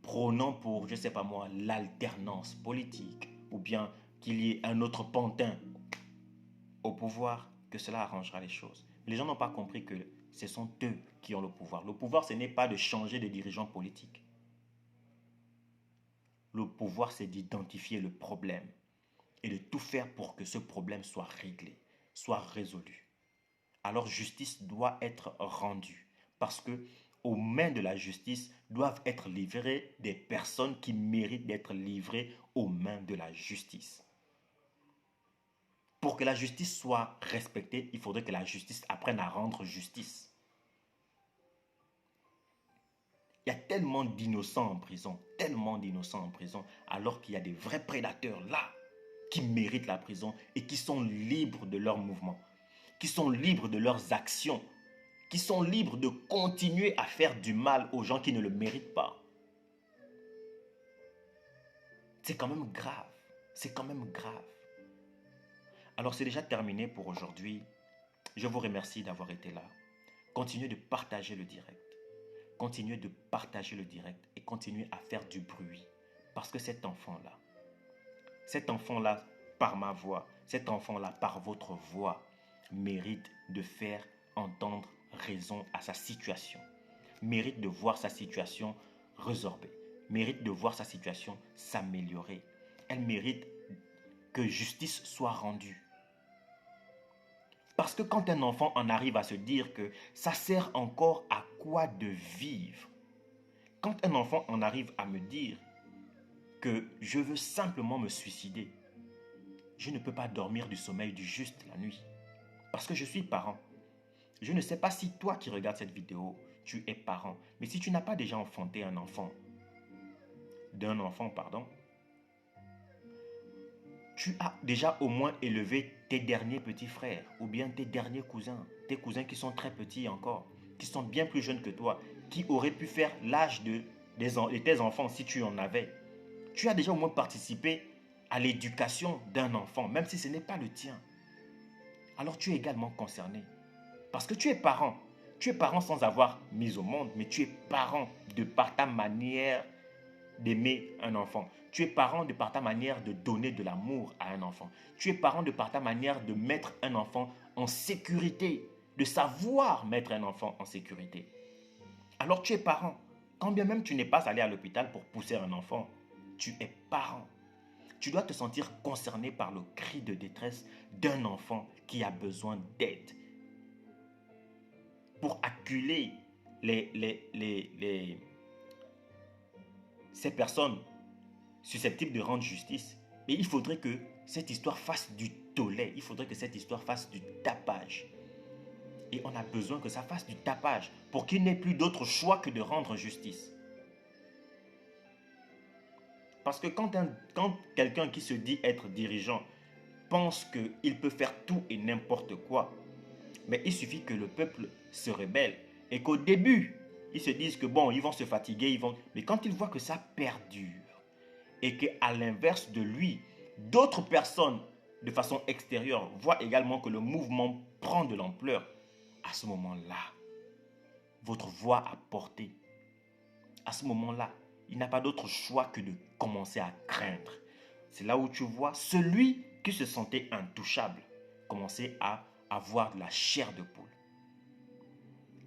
prônant pour, je ne sais pas moi, l'alternance politique, ou bien qu'il y ait un autre pantin au pouvoir, que cela arrangera les choses. Les gens n'ont pas compris que ce sont eux qui ont le pouvoir. Le pouvoir, ce n'est pas de changer de dirigeants politiques. Le pouvoir, c'est d'identifier le problème et de tout faire pour que ce problème soit réglé, soit résolu. Alors justice doit être rendue parce que aux mains de la justice doivent être livrées des personnes qui méritent d'être livrées aux mains de la justice. Pour que la justice soit respectée, il faudrait que la justice apprenne à rendre justice. Il y a tellement d'innocents en prison, alors qu'il y a des vrais prédateurs là qui méritent la prison et qui sont libres de leurs mouvements, qui sont libres de leurs actions, qui sont libres de continuer à faire du mal aux gens qui ne le méritent pas. C'est quand même grave. C'est quand même grave. Alors c'est déjà terminé pour aujourd'hui. Je vous remercie d'avoir été là. Continuez de partager le direct. Continuez de partager le direct et continuez à faire du bruit. Parce que cet enfant-là, par ma voix, cet enfant-là, par votre voix, mérite de faire entendre raison à sa situation. Mérite de voir sa situation résorbée. Mérite de voir sa situation s'améliorer. Elle mérite que justice soit rendue. Parce que quand un enfant en arrive à se dire que ça sert encore à quoi de vivre, quand un enfant en arrive à me dire que je veux simplement me suicider, je ne peux pas dormir du sommeil du juste la nuit. Parce que je suis parent. Je ne sais pas si toi qui regardes cette vidéo, tu es parent. Mais si tu n'as pas déjà enfanté d'un enfant, tu as déjà au moins élevé tes derniers petits frères ou bien tes derniers cousins, tes cousins qui sont très petits encore. qui sont bien plus jeunes que toi, qui auraient pu faire l'âge de tes enfants si tu en avais. Tu as déjà au moins participé à l'éducation d'un enfant, même si ce n'est pas le tien. Alors tu es également concerné. Parce que tu es parent. Tu es parent sans avoir mis au monde, mais tu es parent de par ta manière d'aimer un enfant. Tu es parent de par ta manière de donner de l'amour à un enfant. Tu es parent de par ta manière de mettre un enfant en sécurité, de savoir mettre un enfant en sécurité. Alors tu es parent. Quand bien même tu n'es pas allé à l'hôpital pour pousser un enfant, tu es parent. Tu dois te sentir concerné par le cri de détresse d'un enfant qui a besoin d'aide. Pour acculer ces personnes susceptibles de rendre justice, mais il faudrait que cette histoire fasse du tollé, il faudrait que cette histoire fasse du tapage. Et on a besoin que ça fasse du tapage pour qu'il n'ait plus d'autre choix que de rendre justice. Parce que quand quelqu'un qui se dit être dirigeant pense qu'il peut faire tout et n'importe quoi, mais il suffit que le peuple se rebelle et qu'au début, ils se disent que bon, ils vont se fatiguer, mais quand ils voient que ça perdure et qu'à l'inverse de lui, d'autres personnes de façon extérieure voient également que le mouvement prend de l'ampleur, à ce moment-là, votre voix a porté. À ce moment-là, il n'a pas d'autre choix que de commencer à craindre. C'est là où tu vois celui qui se sentait intouchable commencer à avoir de la chair de poule.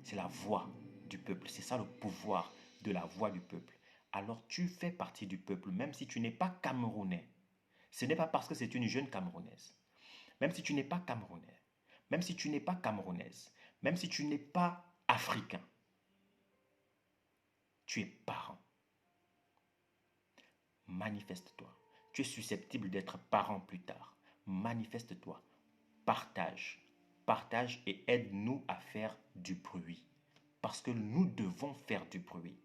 C'est la voix du peuple. C'est ça le pouvoir de la voix du peuple. Alors tu fais partie du peuple, même si tu n'es pas camerounais. Ce n'est pas parce que c'est une jeune camerounaise. Même si tu n'es pas camerounais. Même si tu n'es pas camerounaise. Même si tu n'es pas africain. Tu es parent. Manifeste-toi. Tu es susceptible d'être parent plus tard. Manifeste-toi. Partage. Partage et aide-nous à faire du bruit. Parce que nous devons faire du bruit.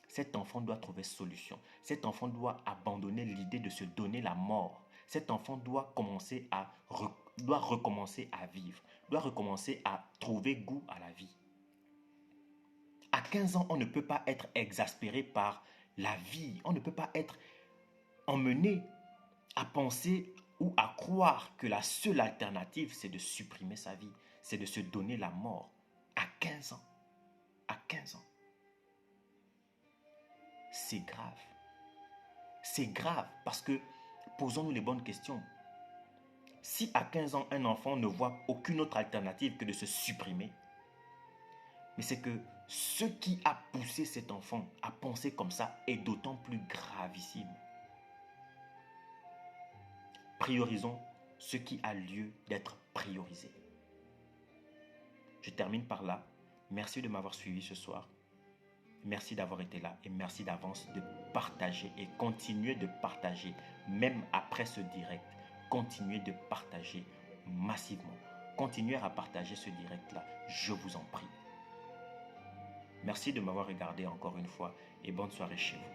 Cet enfant doit trouver solution. Cet enfant doit abandonner l'idée de se donner la mort. Cet enfant doit recommencer à vivre. Doit recommencer à trouver goût à la vie. À 15 ans, on ne peut pas être exaspéré par la vie. On ne peut pas être emmené à penser ou à croire que la seule alternative, c'est de supprimer sa vie, c'est de se donner la mort. À 15 ans. À 15 ans. C'est grave. C'est grave parce que, posons-nous les bonnes questions. Si à 15 ans, un enfant ne voit aucune autre alternative que de se supprimer, mais c'est que ce qui a poussé cet enfant à penser comme ça est d'autant plus gravissime. Priorisons ce qui a lieu d'être priorisé. Je termine par là. Merci de m'avoir suivi ce soir. Merci d'avoir été là et merci d'avance de partager et continuer de partager, même après ce direct. Continuez de partager massivement. Continuez à partager ce direct-là, je vous en prie. Merci de m'avoir regardé encore une fois et bonne soirée chez vous.